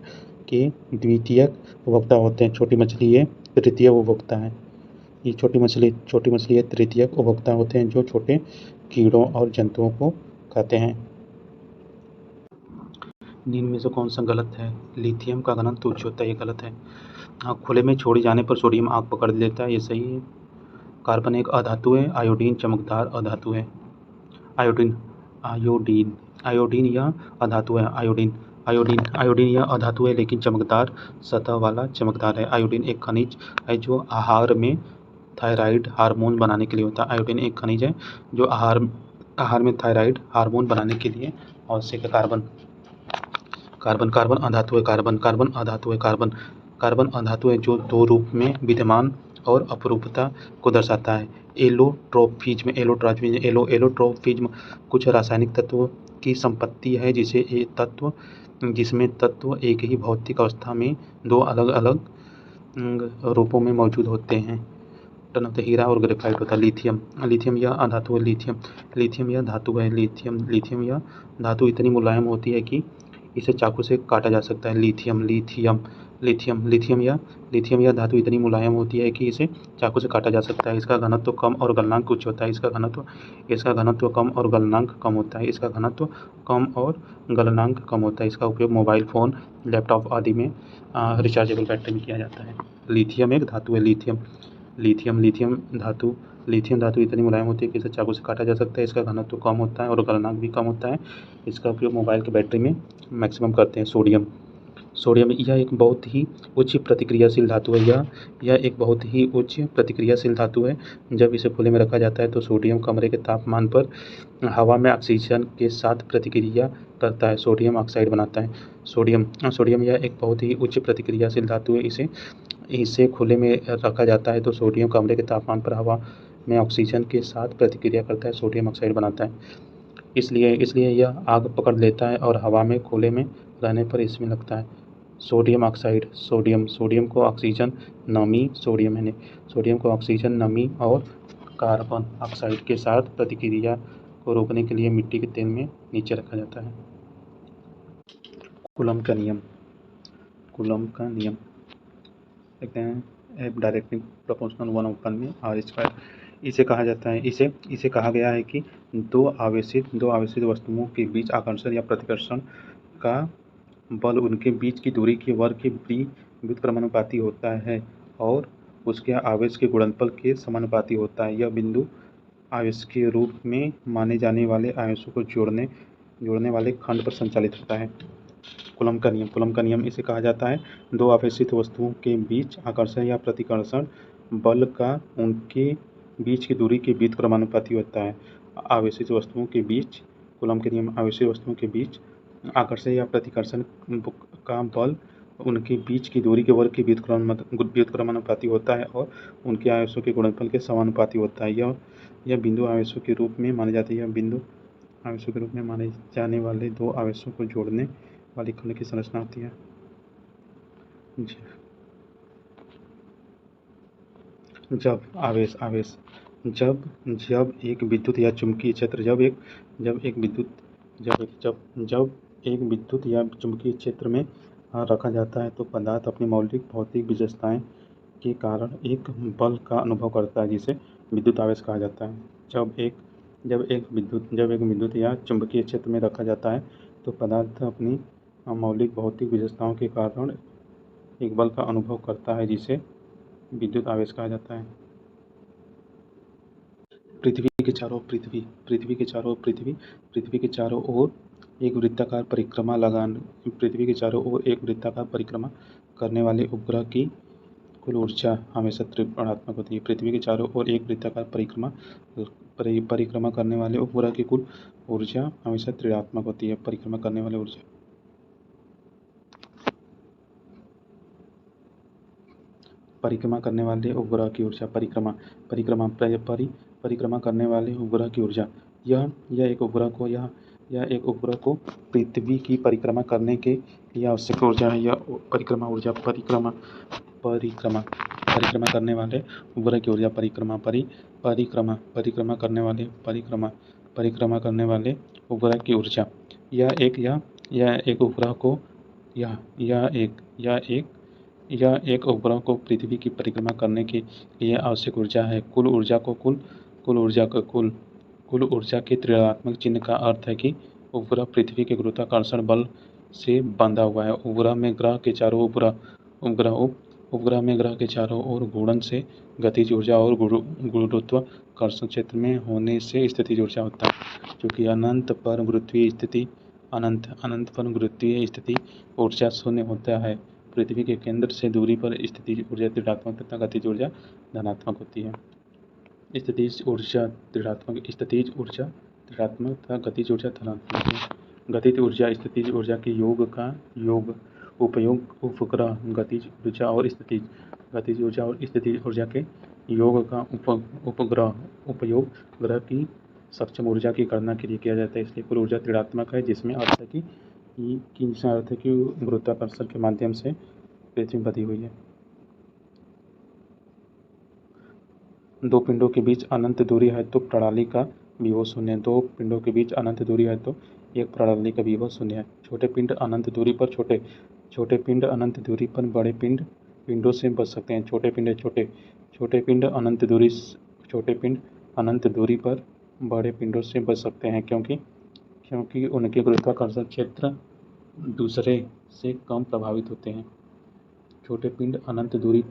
के द्वितीयक उपभोक्ता होते हैं। छोटी मछली ये तृतीय उपभोक्ता है। ये छोटी मछली ये तृतीयक उपभोक्ता होते हैं जो छोटे कीड़ों और जंतुओं को खाते हैं। निम्न में से कौन सा गलत है? लिथियम का घनत्व उच्च होता है, ये गलत है। खुले में छोड़ी जाने पर सोडियम आग पकड़ लेता है, ये सही है। कार्बन एक अधातु है। आयोडीन चमकदार अधातु है। आयोडीन यह अधातु है। आयोडीन यह अधातु है लेकिन चमकदार सतह वाला चमकदार है। आयोडीन एक खनिज है जो आहार में थायराइड हार्मोन बनाने के लिए होता है। आयोडीन एक खनिज है जो आहार में थायराइड हार्मोन बनाने के लिए आवश्यक है। कार्बन अधातु है जो दो रूप में विद्यमान और अपरूपता को दर्शाता है। एलोट्रोपिज्म कुछ रासायनिक तत्व की संपत्ति है जिसमें तत्व एक ही भौतिक अवस्था में दो अलग अलग रूपों में मौजूद होते हैं। हीरा और ग्रेफाइट होता है। लिथियम यह अधातु है। लिथियम यह धातु है। लिथियम यह धातु इतनी मुलायम होती है कि इसे चाकू से काटा जा सकता है। लिथियम यह धातु इतनी मुलायम होती है कि इसे चाकू से काटा जा सकता है। इसका घनत्व कम और गलनांक उच्च होता है। इसका घनत्व कम और गलनांक कम होता है। इसका उपयोग मोबाइल फ़ोन, लैपटॉप आदि में रिचार्जेबल बैटरी में किया जाता है। लिथियम एक धातु है। लिथियम धातु इतनी मुलायम होती है कि इसे चाकू से काटा जा सकता है। इसका घनत्व कम होता है और गलनांक भी कम होता है। इसका उपयोग मोबाइल की बैटरी में मैक्सिमम करते हैं। सोडियम यह एक बहुत ही उच्च प्रतिक्रियाशील धातु है। यह एक बहुत ही उच्च प्रतिक्रियाशील धातु है। जब इसे खुले में रखा जाता है तो सोडियम कमरे के तापमान पर हवा में ऑक्सीजन के साथ प्रतिक्रिया करता है, सोडियम ऑक्साइड बनाता है। सोडियम यह एक बहुत ही उच्च प्रतिक्रियाशील धातु है। इसे खुले में रखा जाता है तो सोडियम कमरे के तापमान पर हवा में ऑक्सीजन के साथ प्रतिक्रिया करता है, सोडियम ऑक्साइड बनाता है। इसलिए यह आग पकड़ लेता है और हवा में खुले में रहने पर इसमें लगता है। सोडियम ऑक्साइड सोडियम को ऑक्सीजन, नमी और कार्बन ऑक्साइड के साथ प्रतिक्रिया को रोकने के लिए मिट्टी के तेल में नीचे रखा जाता है। कूलम्ब का नियम देखते हैं। डायरेक्टली प्रोपोर्शनल 1/n में r²। इसे कहा गया है कि दो आवेशित वस्तुओं के बीच आकर्षण या प्रतिकर्षण का बल उनके बीच की दूरी के वर्ग के व्युत्क्रमानुपाती होता है और उसके आवेश के गुणनफल के समानुपाती होता है। यह बिंदु आवेश के रूप में माने जाने वाले आवेशों को जोड़ने वाले खंड पर संचालित होता है। कूलम का नियम इसे कहा जाता है। दो आवेशित वस्तुओं के बीच आकर्षण या प्रतिकर्षण बल का उनके बीच की दूरी के व्युत्क्रमानुपाती होता है। आवेशित वस्तुओं के बीच कूलम के नियम आवेशित वस्तुओं के बीच आकर्षण या प्रतिकर्षण का बल उनके बीच की दूरी के वर्ग के व्युत्क्रमानुपाती होता है और उनके आवेशों के गुणनफल के समानुपाती होता है। यह बिंदु आवेशों के रूप में माने जाते हैं। यह बिंदु आवेशों के रूप में माने जाने वाले दो आवेशों को जोड़ने वाली खंड की संरचना होती है। जब एक विद्युत या चुंबकीय क्षेत्र जब एक विद्युत या चुंबकीय क्षेत्र में रखा जाता है तो पदार्थ अपनी मौलिक भौतिक विशेषताएं के कारण एक बल का अनुभव करता है जिसे विद्युत आवेश कहा जाता है। जब एक विद्युत या चुंबकीय क्षेत्र में रखा जाता है तो पदार्थ अपनी मौलिक भौतिक विशेषताओं के कारण एक बल का अनुभव करता है जिसे विद्युत आवेश कहा जाता है। पृथ्वी के चारों ओर एक वृत्ताकार परिक्रमा करने वाले उपग्रह की कुल ऊर्जा हमेशा ऋणात्मक होती है। पृथ्वी के चारों ओर एक वृत्ताकार परिक्रमा करने वाले उपग्रह की कुल ऊर्जा हमेशा ऋणात्मक होती है। परिक्रमा करने वाले ऊर्जा परिक्रमा करने वाले उपग्रह की ऊर्जा परिक्रमा करने वाले उपग्रह की ऊर्जा यह एक उपग्रह को पृथ्वी की परिक्रमा करने के लिए आवश्यक ऊर्जा है। यह परिक्रमा ऊर्जा परिक्रमा करने वाले उपग्रह की ऊर्जा परिक्रमा करने वाले उपग्रह की ऊर्जा यह एक उपग्रह को पृथ्वी की परिक्रमा करने के लिए आवश्यक ऊर्जा है। कुल ऊर्जा के ऋणात्मक चिन्ह का अर्थ है कि उपग्रह पृथ्वी के गुरुत्वाकर्षण बल से बंधा हुआ है। उपग्रह में ग्रह के चारों ओर घूर्णन से गतिज ऊर्जा और गुरुत्वाकर्षण क्षेत्र में होने से स्थितिज ऊर्जा होता है। क्योंकि अनंत पर गुरुत्वीय स्थिति ऊर्जा शून्य होता है। पृथ्वी के केंद्र से दूरी पर स्थितिज ऊर्जा ऋणात्मक तथा गतिज ऊर्जा धनात्मक होती है। स्थितिज ऊर्जा ऋणात्मक तथा गतिज ऊर्जा धनात्मक होती है। गतिज ऊर्जा स्थितिज ऊर्जा के योग का उपयोग उपग्रह गतिज ऊर्जा और स्थितिज ऊर्जा के योग का उपयोग ग्रह की सक्षम ऊर्जा की गणना के लिए किया जाता है। इसलिए कुल ऊर्जा ऋणात्मक है जिसमें अर्थ है कि गुरुत्वाकर्षण के माध्यम से पृथ्वी बंधी हुई है। दो पिंडों के बीच अनंत दूरी है तो प्रणाली का विभव शून्य है। दो पिंडों के बीच अनंत दूरी है तो एक प्रणाली का विभव शून्य है। छोटे पिंड अनंत दूरी पर बड़े पिंडों से बच सकते हैं। छोटे पिंड अनंत दूरी पर बड़े पिंडों से बच सकते हैं क्योंकि उनके गुरुत्वाकर्षण क्षेत्र दूसरे से कम प्रभावित होते हैं। छोटे पिंड अनंत दूरी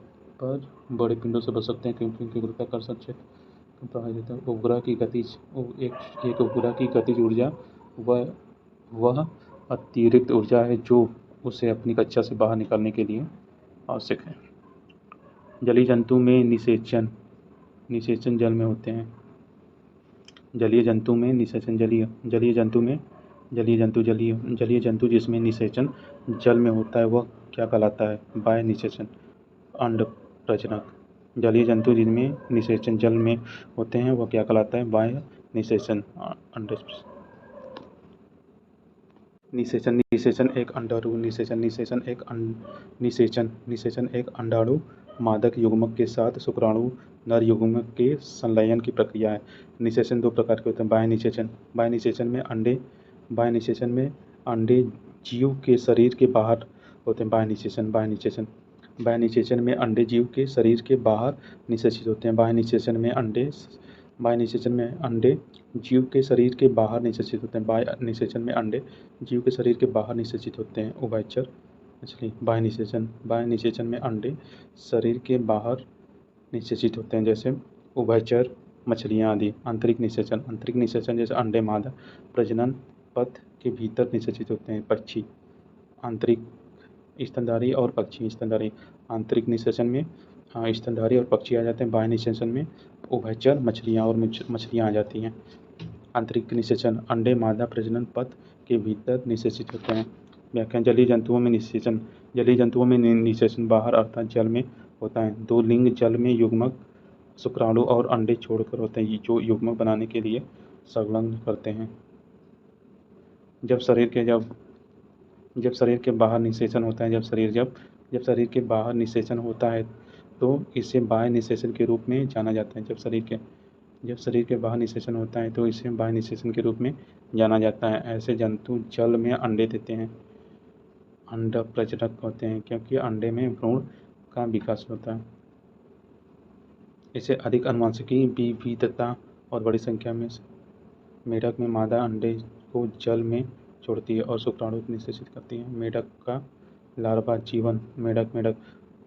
पर बड़े पिंडों से बच सकते हैं क्योंकि उनके गुरुत्वाकर्षण क्षेत्र कम प्रभावित होता है। उपग्रह की गतिज ऊर्जा वह अतिरिक्त ऊर्जा है जो उसे अपनी कक्षा से बाहर निकालने के लिए आवश्यक है। जलीय जंतु में निषेचन जल में होते हैं। जलीय जंतु जिसमें निषेचन जल में होता है वह क्या कहलाता है? बाह्य निषेचन अंड प्रजनक। जलीय जंतु जिनमें निषेचन जल में होते हैं वह क्या कहलाता है? बाह्य निषेचन अंड। निषेचन एक अंडाणु मादक युग्मक के साथ शुक्राणु नर युग्मक के संलयन की प्रक्रिया है। निषेचन दो प्रकार के होते हैं। बाह्य निषेचन में अंडे जीव के शरीर के बाहर होते हैं। बाह्य निषेचन में अंडे जीव के शरीर के बाहर निषेचित होते हैं। बाह्य निषेचन में अंडे जीव के शरीर के बाहर निषेचित होते हैं। उभयचर मछली। बाह्य निषेचन में अंडे शरीर के बाहर निषेचित होते हैं जैसे उभयचर मछलियाँ आदि। आंतरिक निषेचन जैसे अंडे मादा प्रजनन पथ के भीतर निषेचित होते हैं। पक्षी आंतरिक स्तनधारी और पक्षी स्तनधारी। आंतरिक निषेचन में स्तनधारी और पक्षी आ जाते हैं। बाह्य निषेचन में उभयचर मछलियाँ और मछलियाँ आ जाती हैं। आंतरिक निषेचन, अंडे मादा प्रजनन पथ के भीतर निषेचित होते हैं। व्याख्या, जलीय जंतुओं में निषेचन। जलीय जंतुओं में निषेचन बाहर अर्थात जल में होता है। दो लिंग जल में युग्मक शुक्राणु और अंडे छोड़कर होते हैं, जो युग्मक बनाने के लिए संलग्न करते हैं। जब शरीर के बाहर निषेचन होता है जब शरीर के बाहर निषेचन होता है तो इसे बाह्य निषेचन के रूप में जाना जाता है। जब शरीर के बाहर निषेचन होता है तो इसे बाह्य निषेचन के रूप में जाना जाता है। ऐसे जंतु जल में अंडे देते हैं, अंडा प्रजनक होते हैं, क्योंकि अंडे में भ्रूण का विकास होता है। इसे अधिक आनुवंशिकी विविधता और बड़ी संख्या में मेढक में मादा अंडे को जल में छोड़ती है और शुक्राणु को निषेचित करती है। मेढक का लार्वा जीवन।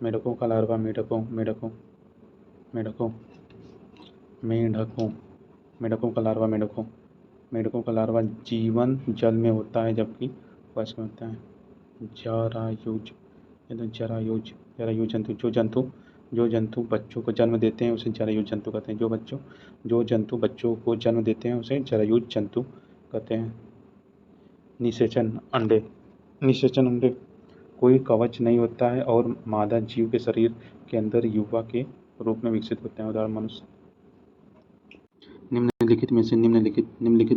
मेढकों का लार्वा मेढकों का लार्वा जीवन जल में होता है, जबकि वयस्क में होता है जरायुज जंतु। जो जंतु बच्चों को जन्म देते हैं उसे जरायुज जंतु कहते हैं। जो जंतु बच्चों को जन्म देते हैं उसे जरायुज जंतु कहते हैं। निषेचन अंडे कोई कवच नहीं होता है और मादा जीव के शरीर के अंदर युवा के रूप में विकसित होते हैं। उदाहरण मनुष्य। निम्नलिखित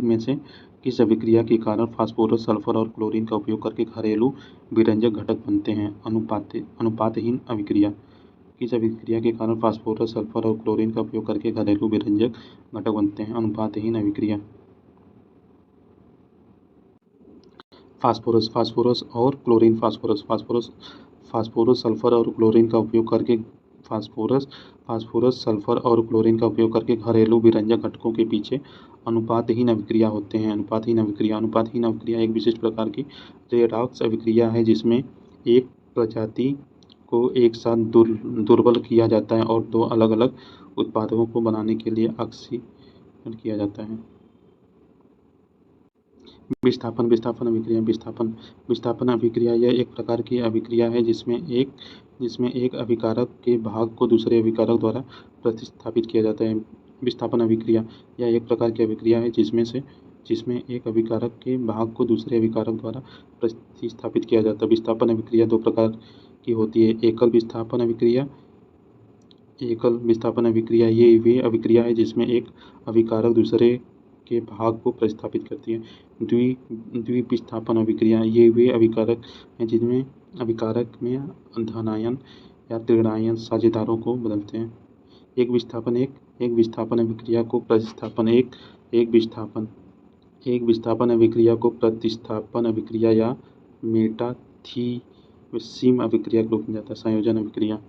में से किस अभिक्रिया के कारण फास्फोरस, सल्फर और क्लोरीन का उपयोग करके घरेलू विरंजक घटक बनते हैं? अनुपातहीन अभिक्रिया। किस अभिक्रिया के कारण फास्फोरस, सल्फर और क्लोरीन का उपयोग करके घरेलू विरंजक घटक बनते हैं? अनुपातहीन अभिक्रिया। फास्फोरस और क्लोरीन। फास्फोरस, सल्फर और क्लोरीन का उपयोग करके सल्फर और क्लोरीन का उपयोग करके घरेलू विरंजक घटकों के पीछे अनुपातहीन अभिक्रिया होते हैं। अनुपातहीन अभिक्रिया एक विशिष्ट प्रकार की रेडॉक्स अभिक्रिया है जिसमें एक प्रजाति को एक साथ दुर्बल किया जाता है और दो अलग अलग उत्पादों को बनाने के लिए ऑक्सीकरण किया जाता है। विस्थापन अभिक्रिया यह एक प्रकार की अभिक्रिया है जिसमें एक अभिकारक के भाग को दूसरे अभिकारक द्वारा प्रतिस्थापित किया जाता है। विस्थापन अभिक्रिया यह एक प्रकार की अभिक्रिया है जिसमें एक अभिकारक के भाग को दूसरे अभिकारक द्वारा प्रतिस्थापित किया जाता है। विस्थापन अभिक्रिया दो प्रकार की होती है। एकल विस्थापन अभिक्रिया ये वे अभिक्रिया है जिसमें एक अभिकारक दूसरे के भाग को प्रतिस्थापित करती है। द्विविस्थापन अभिक्रिया ये वे अभिकारक हैं जिनमें अभिकारक में धनायन या ऋणायन साझेदारों को बदलते हैं। एक विस्थापन अभिक्रिया को प्रतिस्थापन अभिक्रिया या मेटाथीसिस अभिक्रिया के रूप में जाता है। संयोजन अभिक्रिया।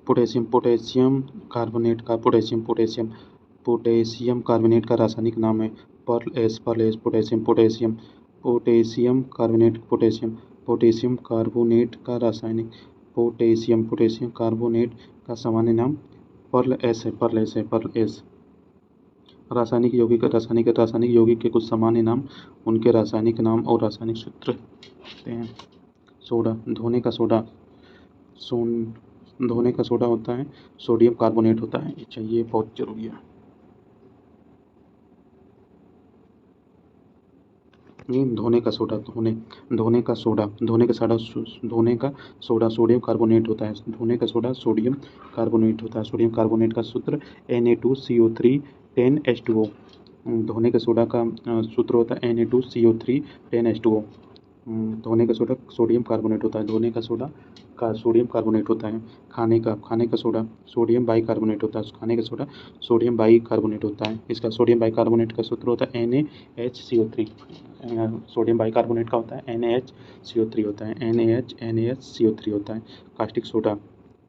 पोटेशियम कार्बोनेट का रासायनिक नाम है पर्ल एस। पोटेशियम कार्बोनेट का रासायनिक पोटेशियम कार्बोनेट का सामान्य नाम पर्ल एस है। रासायनिक यौगिक के कुछ सामान्य नाम, उनके रासायनिक नाम और रासायनिक सूत्र होते हैं। सोडा। धोने का सोडा होता है सोडियम कार्बोनेट होता है। अच्छा, ये बहुत जरूरी है। धोने का सोडा सोडियम कार्बोनेट होता है। सोडियम कार्बोनेट का सूत्र Na2CO3 10H2O। धोने का सोडा का सूत्र होता है Na2CO3 10H2O। धोने का सोडा सोडियम कार्बोनेट होता है। खाने का सोडा सोडियम बाइकार्बोनेट होता है। इसका सोडियम बाइकार्बोनेट का सूत्र होता है NaHCO3। सोडियम बाइकार्बोनेट का होता है NaHCO3 होता है। NaHCO3 होता है। कास्टिक सोडा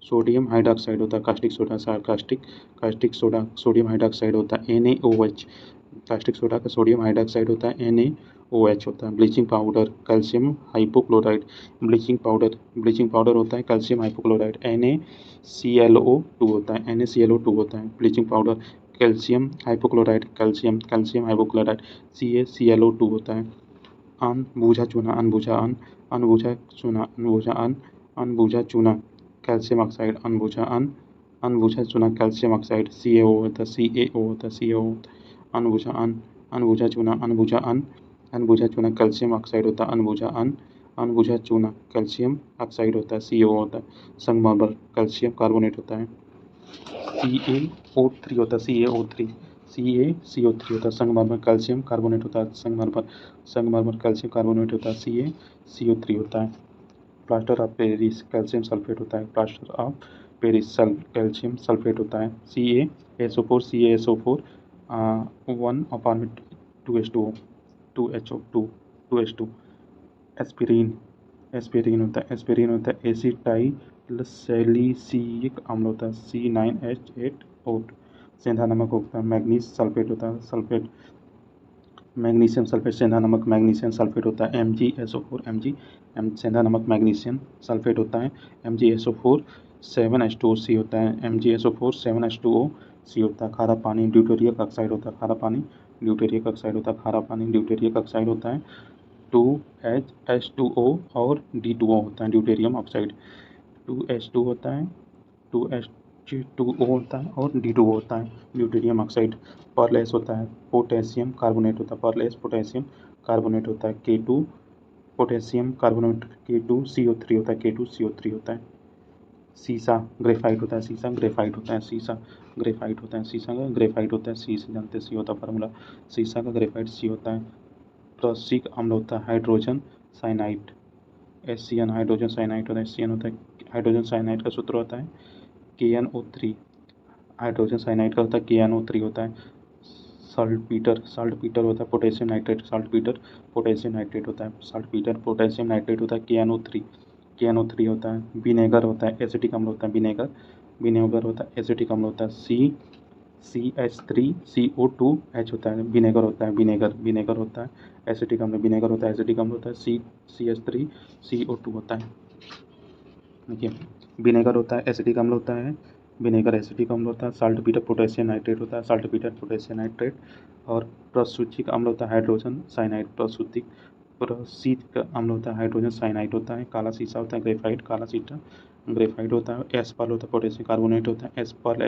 सोडियम हाइड्रॉक्साइड होता है। कास्टिक सोडा सोडियम हाइड्रॉक्साइड होता है NaOH। कास्टिक सोडा का सोडियम हाइड्रॉक्साइड होता है NaOH होता है। Bleaching powder calcium hypochloride bleaching powder होता है कैल्शियम हाइपोक्लोराइड NaClO2 होता है। Bleaching powder calcium hypochloride CaClO2 होता है। अनबुझा चूना, अनबुझा अन, अनबुझा चूना, अनबुझा अन, अनबुझा चूना, कैल्शियम ऑक्साइड, अनबुझा अन, अनबुझा चूना, कैल्शियम ऑक्साइड, CaO होता है, CaO होता है, CaO होता है, अनबुझा अन, अनबुझा चूना, अनबुझा अन, अनबुझा चूना, कैल्शियम ऑक्साइड होता है, अनबुझा अन, अनबुझा चूना, कैल्शियम ऑक्साइड होता है, CaO होता है, संगमरमर, कैल्शियम कार्बोनेट होता है, CaO3 होता है, CaO3, CaCO3 होता है, संगमरमर, कैल्शियम कार्बोनेट होता है, संगमरमर, संगमरमर, कैल्शियम कार्बोनेट होता है, CaCO3 होता है, plaster of Paris, calcium sulphate होता है, plaster of Paris, calcium sulphate होता है, CaSO4, CaSO4, 1/2H2O, 2H2, aspirin, aspirin होता है, एस्पिरिन होता है, एसिटाइल सैलिसिलिक अम्ल होता है, C9H8O, सेंधा नमक होता है, मैग्नीज सल्फेट होता है, सल्फेट, मैग्नीशियम सल्फेट, सेंधा नमक, मैग्नीशियम सल्फेट होता है, MgSO4, सेंधा नमक, मैग्नीशियम सल्फेट होता है, MgSO4, 7H2O होता है, MgSO4, 7H2O होता है, खारा पानी, ड्यूटेरियक ऑक्साइड होता है, खारा पानी, ड्यूटेरियक ऑक्साइड होता है, खारा पानी, ड्यूटेरियक ऑक्साइड होता है, 2H2O और D2O होता है, ड्यूटेरियम ऑक्साइड, 2H2 होता है, 2H2O होता है और D2O होता है, ड्यूटेरियम ऑक्साइड, परलेस होता है, पोटेशियम कार्बोनेट होता है, परलेस पोटेशियम कार्बोनेट होता है, K2 पोटेशियम कार्बोनेट, K2CO3 होता है, K2CO3 होता है, सीसा ग्रेफाइट होता है, सीसा ग्रेफाइट होता है, सीसा ग्रेफाइट होता है, सीसा का ग्रेफाइट होता है, सी से जानते हैं, सी होता है फार्मूला, सीसा का ग्रेफाइट सी होता है, प्रोसिक अम्ल होता है, hydrogen cyanide, HCN hydrogen cyanide होता है, HCN होता है, हाइड्रोजन साइनाइड का सूत्र होता है KNO3, हाइड्रोजन साइनाइड का होता है KNO3 होता है, साल्टपीटर होता है, potassium nitrate, saltpetre potassium nitrate होता है, साल्टपीटर पोटेशियम नाइट्रेट होता है, KNO3 होता है, विनेगर होता है, एसिटिक अम्ल होता है, विनेगर होता है, एसिटिक अम्ल होता है, CH3CO2H होता है, विनेगर होता है, विनेगर होता है, एसिटिक अम्ल, विनेगर होता है, एसिटिक अम्ल होता है, CH3CO2 होता है, देखिए विनेगर होता है, एसिटिक अम्ल होता है, विनेगर एसिटिक अम्ल होता है, साल्टपीटर पोटेशियम नाइट्रेट होता है, साल्टपीटर पोटेशियम नाइट्रेट, और प्रसूचिक अम्ल होता है हाइड्रोजन साइनाइड, प्रसूतिक अम्ल होता है हाइड्रोजन साइनाइड होता है, काला सीसा होता है ग्रेफाइट, काला सीसा ग्रेफाइट होता है, एस्पर्ल होता है, पोटेशियम कार्बोनेट होता है, पर्ल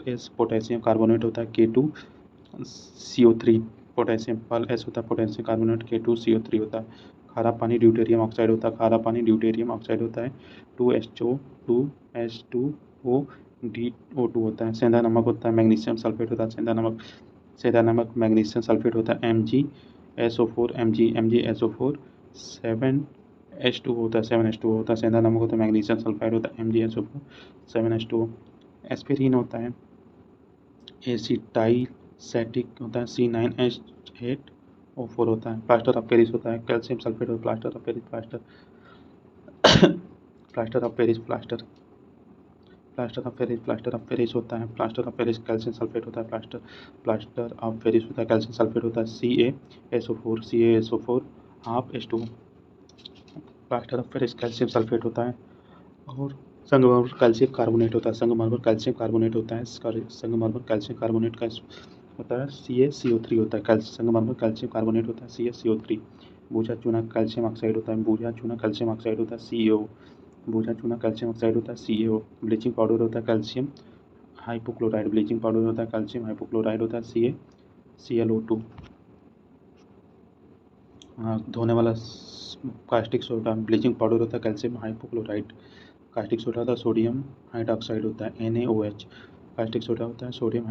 एस पोटेशियम कार्बोनेट होता है, K2CO3 पोटेशियम, पर्ल एस होता है पोटेशियम कार्बोनेट, K2CO3 होता है, खारा पानी ड्यूटेरियम ऑक्साइड होता है, खारा पानी ड्यूटेरियम ऑक्साइड होता है, 2H2O DO2 होता है, सेंधा नमक होता है, मैग्नीशियम सल्फेट होता है, सेंधा नमक मैग्नीशियम सल्फेट होता है, MgSO4, MgSO4, 7H2O होता है, 7H2O होता है, सेंधा नमक होता है, मैग्नीशियम सल्फाइड होता है, MgSO4, 7H2O, एस्पिरिन होता है, एसिटाइलसैटिक होता है, C9H8O4 होता है, प्लास्टर ऑफ पेरिस होता है, कैल्शियम सल्फेट होता है, plaster of Paris, plaster of Paris, plaster of Paris होता है, plaster of Paris, calcium sulphate होता है, प्लास्टर ऑफ पेरिस होता है, कैल्शियम सल्फेट होता है, CaSO4 half H2O, plaster of Paris, calcium sulphate होता है, और संगमरमर कैल्शियम कार्बोनेट होता है, संगमरमर कैल्शियम कार्बोनेट होता है, संगमरमर कैल्शियम कार्बोनेट का होता है, CaCO3 होता है, संगमरमर कैल्शियम कार्बोनेट होता है, CaCO3, बूझा चूना कैल्शियम ऑक्साइड होता है, बूझा चूना कैल्शियम ऑक्साइड होता है, CaO, बूझा चूना कैल्शियम ऑक्साइड होता है, CaO, ब्लीचिंग पाउडर होता है, कैल्शियम हाइपोक्लोराइड, ब्लीचिंग पाउडर होता है, कैल्शियम हाइपोक्लोराइड होता है, CaClO2, धोने वाला कास्टिक सोडा, ब्लीचिंग पाउडर होता है, कैल्शियम हाइपोक्लोराइड, कास्टिक सोडा होता है, सोडियम हाइड्रॉक्साइड होता है, NaOH, कास्टिक सोडा होता है, सोडियम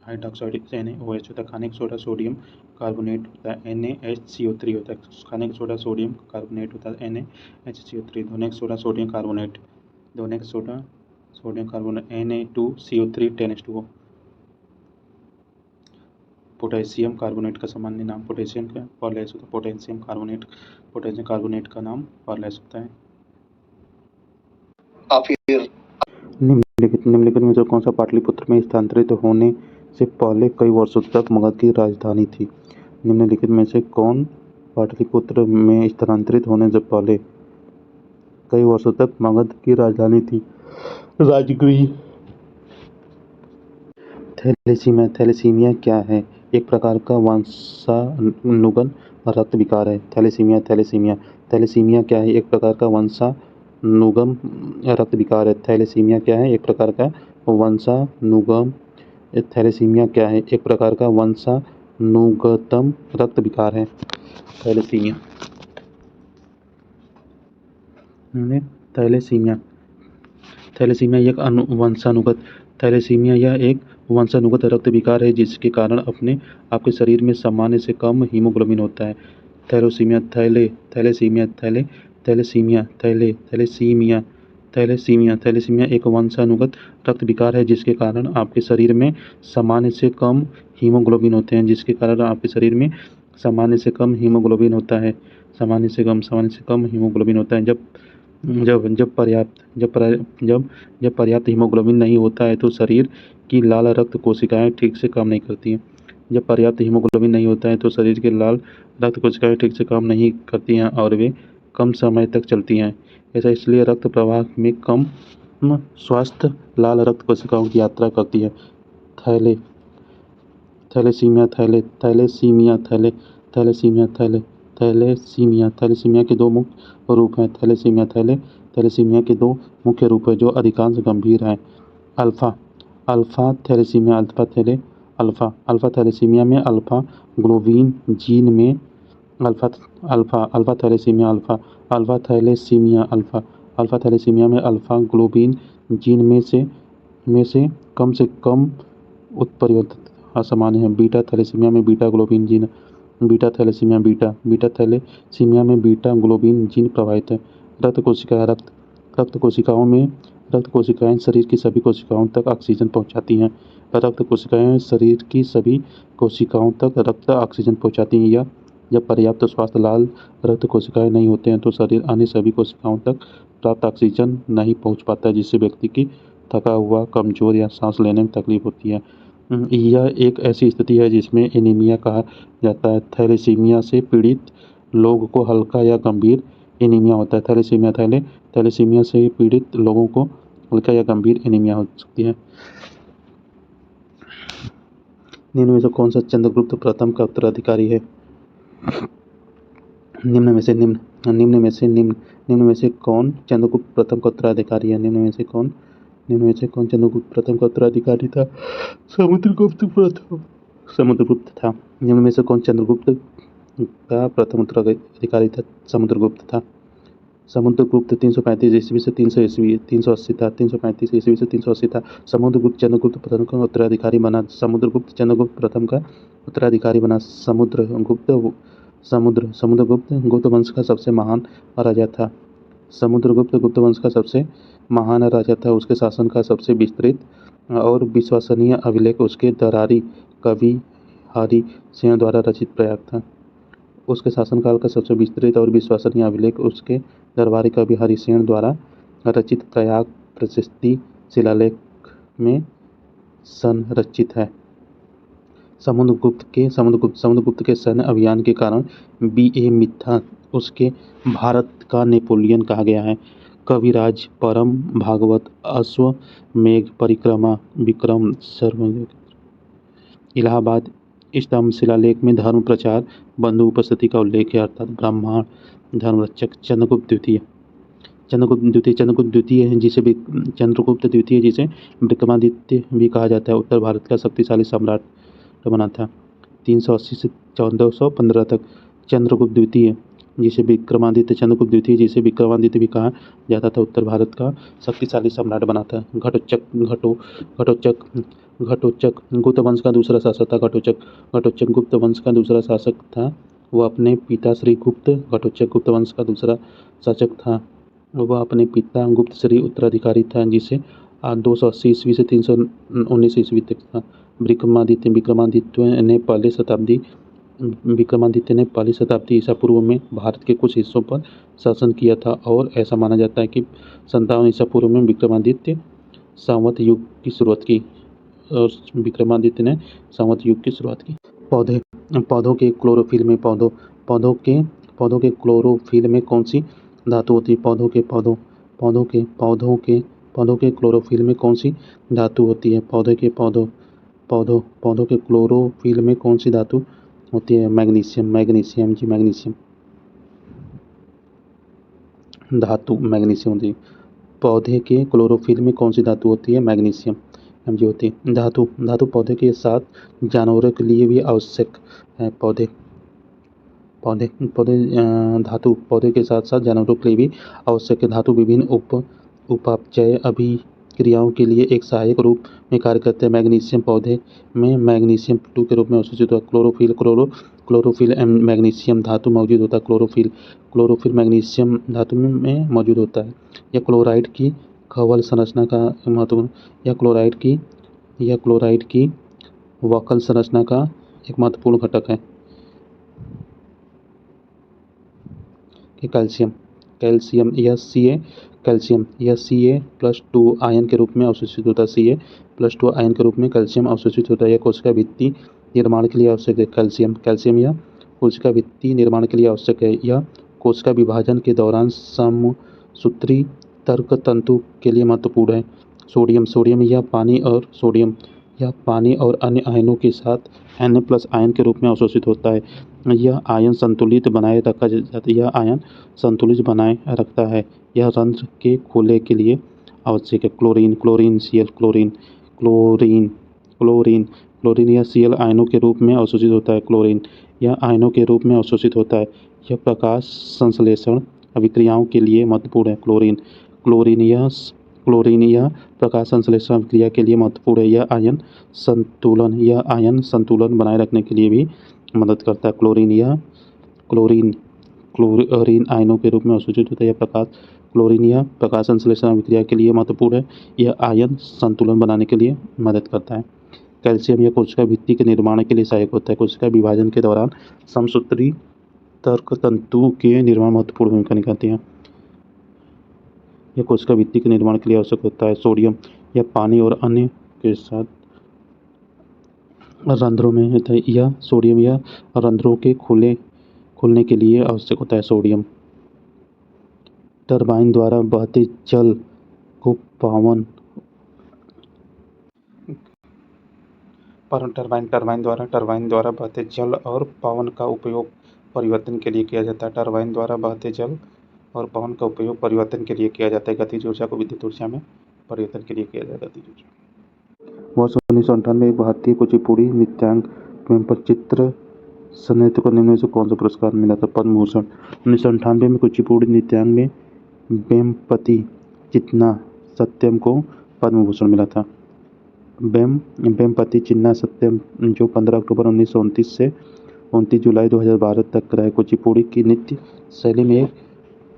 हाइड्रॉक्साइड, NaOH होता है, खाने का सोडा सोडियम कार्बोनेट होता है, NaHCO3 होता है, खाने का सोडा सोडियम कार्बोनेट होता है, NaHCO3, धोने का सोडा सोडियम कार्बोनेट, धोने का soda sodium carbonate, Na2CO3 10H2O, potassium carbonate का सामान्य नाम पोटेशियम का परलैश होता है, पोटेशियम कार्बोनेट का नाम परलैश होता है। निम्नलिखित में से कौन सा पाटलिपुत्र में स्थानांतरित होने से पहले कई वर्षों तक मगध की राजधानी थी? निम्नलिखित में से कौन पाटलिपुत्र में स्थानांतरित होने से पहले कई वर्षों तक मगध की राजधानी थी? राजगृह। थैलेसीमिया क्या है? एक प्रकार का वंशानुगत रक्त विकार है। थैलेसीमिया थैलेसीमिया थैलेसीमिया क्या है? एक प्रकार का वंशानुगम रक्त विकार है। थैलेसीमिया क्या है? एक प्रकार का वंशानुगम थैलेसीमिया क्या है? एक प्रकार का वंशानुगतम रक्त विकार है थैलेसीमिया। थैलेसीमिया थैलेसीमिया एक वंशानुगत थैलेसीमिया यह एक वंशानुगत रक्त विकार है जिसके कारण अपने आपके शरीर में सामान्य से कम हीमोग्लोबिन होता है। Thalassaemia thalassaemia thalassaemia thalassaemia thalassaemia thalassaemia एक वंशानुगत रक्त विकार है जिसके कारण आपके शरीर में सामान्य से कम हीमोग्लोबिन होते हैं जिसके कारण आपके शरीर में सामान्य से कम हीमोग्लोबिन होता है। सामान्य से कम हीमोग्लोबिन होता है। जब जब पर्याप्त जब पर्या- जब पर्याप्त हीमोग्लोबिन नहीं होता है तो शरीर की लाल रक्त कोशिकाएं ठीक से काम नहीं करती हैं। जब पर्याप्त हीमोग्लोबिन नहीं होता है तो शरीर की लाल रक्त कोशिकाएं ठीक से काम नहीं करती हैं और वे कम समय तक चलती हैं। ऐसा इसलिए रक्त प्रवाह में कम स्वास्थ्य लाल रक्त कोशिकाओं की यात्रा करती है। थैले थैलेसीमिया थैलेसीमिया थैलेसीमिया थैलेसीमिया के दो मुख्य रूप हैं। थैलेसीमिया के दो मुख्य रूप हैं जो अधिकांश गंभीर हैं। Alpha alpha thalassaemia alpha thalassaemia में अल्फा ग्लोबिन जीन में alpha alpha thalassaemia alpha thalassaemia में अल्फा ग्लोबिन जीन में से कम उत्परिवर्तन असामान्य है। बीटा थैलेसीमिया में beta globin gene beta thalassaemia beta thalassaemia में बीटा ग्लोबिन जीन प्रभावित है। रक्त कोशिकाएं शरीर की सभी कोशिकाओं तक ऑक्सीजन पहुंचाती हैं। रक्त कोशिकाएं शरीर की सभी कोशिकाओं तक रक्त ऑक्सीजन पहुंचाती हैं। या जब पर्याप्त स्वास्थ्य लाल रक्त कोशिकाएं नहीं होते हैं तो शरीर अन्य सभी कोशिकाओं तक प्राप्त ऑक्सीजन नहीं पहुंच पाता जिससे व्यक्ति की थका हुआ, कमजोर या सांस लेने में तकलीफ होती है। यह एक ऐसी स्थिति है जिसमें एनीमिया कहा जाता है। थैलेसीमिया से पीड़ित लोग को हल्का या गंभीर एनीमिया होता है। थैलेसीमिया से पीड़ित लोगों को हल्का या गंभीर एनीमिया हो सकती है। निम्न में से कौन सा चंद्रगुप्त प्रथम का उत्तराधिकारी है? निम्न में से कौन चंद्रगुप्त प्रथम का उत्तराधिकारी है? निम्न में से कौन चंद्रगुप्त प्रथम का उत्तराधिकारी था? समुद्रगुप्त था। निम्न में से कौन चंद्रगुप्त का प्रथम उत्तराधिकारी था? समुद्रगुप्त था। समुद्रगुप्त 335 ईस्वी से 300 ईस्वी 380 था। 335 ईस्वी से 380 था। समुद्रगुप्त चंद्रगुप्त प्रथम का उत्तराधिकारी बना। समुद्रगुप्त चंद्रगुप्त प्रथम का उत्तराधिकारी बना। समुद्रगुप्त गुप्त वंश का सबसे महान राजा था। समुद्रगुप्त गुप्त वंश का सबसे महान राजा था। उसके शासन का सबसे विस्तृत और विश्वसनीय अभिलेख उसके दरारी कवि हरि सिंह द्वारा रचित प्रयाग था। उसके शासनकाल का सबसे विस्तृत और विश्वसनीय अभिलेख उसके दरबारी कवि हरि सिंह द्वारा रचित प्रयाग प्रशस्ति शिलालेख में संरचित है। समुद्रगुप्त के सैन्य अभियान के कारण बी.ए. मित्था उसके भारत का नेपोलियन कहा गया है। कविराज परम भागवत अश्वमेघ परिक्रमा विक्रम सर्व इलाहाबाद स्तंभ शिलालेख में धर्म प्रचार बंधु उपस्थिति का उल्लेख है अर्थात ब्राह्मण धर्मरक्षक चंद्रगुप्त द्वितीय जिसे विक्रमादित्य भी कहा जाता है उत्तर भारत का शक्तिशाली सम्राट बना था 380 से 1415 तक। चंद्रगुप्त द्वितीय जिसे विक्रमादित्य भी कहा जाता था उत्तर भारत का शक्तिशाली सम्राट बना था। घटोत्कच गुप्त वंश का दूसरा शासक था। घटोत्कच गुप्त वंश का दूसरा शासक था। वह अपने पिता श्री गुप्त घटोत्कच गुप्त वंश का दूसरा शासक था। वह अपने पिता गुप्त श्री उत्तराधिकारी था जिसे 280 ईस्वी से 319 ईस्वी तक था। विक्रमादित्य ने पहली शताब्दी ईसा पूर्व में भारत के कुछ हिस्सों पर शासन किया था और ऐसा माना जाता है कि 57 ईसा पूर्व में विक्रमादित्य संवत युग की शुरुआत की। पौधों के क्लोरोफिल में कौन सी धातु होती है? पौधों के क्लोरोफिल में कौन सी धातु होती है? पौधों के क्लोरोफिल में कौन सी धातु होती है मैग्नीशियम, मैग्नीशियम जी मैग्नीशियम। धातु मैग्नीशियम होती है। पौधे के क्लोरोफिल में कौन सी धातु होती है? मैग्नीशियम जी होती है। धातु धातु पौधे के साथ जानवरों के लिए भी आवश्यक है। पौधे पौधे पौधे धातु पौधे के साथ साथ जानवरों के लिए भी आवश्यक है। धातु विभिन्न उपापचय अभिक्रियाओं के लिए एक सहायक रूप में कार्य करते हैं। मैग्नीशियम पौधे में मैग्नीशियम टू के रूप में अवशोषित होता है। क्लोरोफिल मैग्नीशियम धातु मौजूद होता है। क्लोरोफिल मैग्नीशियम धातु में मौजूद होता है। यह क्लोराइड की खवल संरचना का महत्वपूर्ण यह क्लोराइड की वक्र संरचना का एक महत्वपूर्ण घटक है। कैल्शियम कैल्शियम यह Ca+2 आयन के रूप में अवशोषित होता है। Ca+2 आयन के रूप में कैल्शियम अवशोषित होता है। यह कोशिका भित्ति निर्माण के लिए आवश्यक है। कैल्शियम यह कोशिका भित्ति निर्माण के लिए आवश्यक है। यह कोशिका विभाजन के दौरान समसूत्री तर्क तंतु के लिए महत्वपूर्ण है। सोडियम यह पानी और अन्य आयनों के साथ Na+ आयन के रूप में अवशोषित होता है। यह आयन संतुलित बनाए रखता है। यह रंध्र के खोले के लिए आवश्यक है। क्लोरीन यह Cl आयनों के रूप में अवशोषित होता है। यह प्रकाश संश्लेषण अभिक्रियाओं के लिए महत्वपूर्ण है। क्लोरीन यह प्रकाश संश्लेषण अभिक्रिया के लिए महत्वपूर्ण है। यह आयन संतुलन बनाए रखने के लिए भी मदद करता है। क्लोरीन आयनों के रूप में अवशोषित होता है। क्लोरीन यह प्रकाश संश्लेषण अभिक्रिया के लिए महत्वपूर्ण है। यह आयन संतुलन बनाने के लिए मदद करता है। कैल्शियम यह कोशिका भित्ति के निर्माण के लिए सहायक होता है। कोशिका विभाजन के दौरान समसूत्री तर्क तंतु के निर्माण महत्वपूर्ण भूमिका निभाते हैं। यह कोशिका भित्ति के निर्माण के लिए आवश्यक होता है। सोडियम यह पानी और अन्य के साथ रंध्रों में होता है। सोडियम यह रंध्रों के खोलने के लिए आवश्यक होता है। सोडियम टरबाइन द्वारा बहते जल को पवन टरबाइन द्वारा बहते जल और पवन का उपयोग परिवर्तन के लिए किया जाता है। टरबाइन द्वारा बहते जल और पवन का उपयोग परिवर्तन के लिए किया जाता है। गतिज ऊर्जा को विद्युत ऊर्जा में परिवर्तन के लिए किया जाता है। गतिज ऊर्जा वर्ष 1998 एक भारतीय कुचिपुड़ी नृत्यांग वेम्पचित्र सनयत को निम्न में से कौन सा पुरस्कार मिला था? पद्म भूषण। 1998 में कुचिपुड़ी नृत्यांग में वेम्पति चिन्ना सत्यम को पद्म भूषण मिला था। वेम्पति चिन्ना सत्यम जो 15 अक्टूबर 1929 से 29 जुलाई 2012 तक रहे कुचिपुड़ी की नृत्य शैली में एक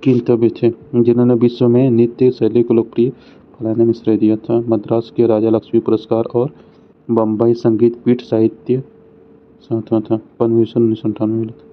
कीर्तव्य थे, जिन्होंने विश्व में नृत्य शैली को लोकप्रिय फैलाने में श्रेय दिया था। मद्रास के राजा लक्ष्मी पुरस्कार और बम्बई संगीत पीठ साहित्य 7वां था। पद्म भूषण 1998 में मिला था।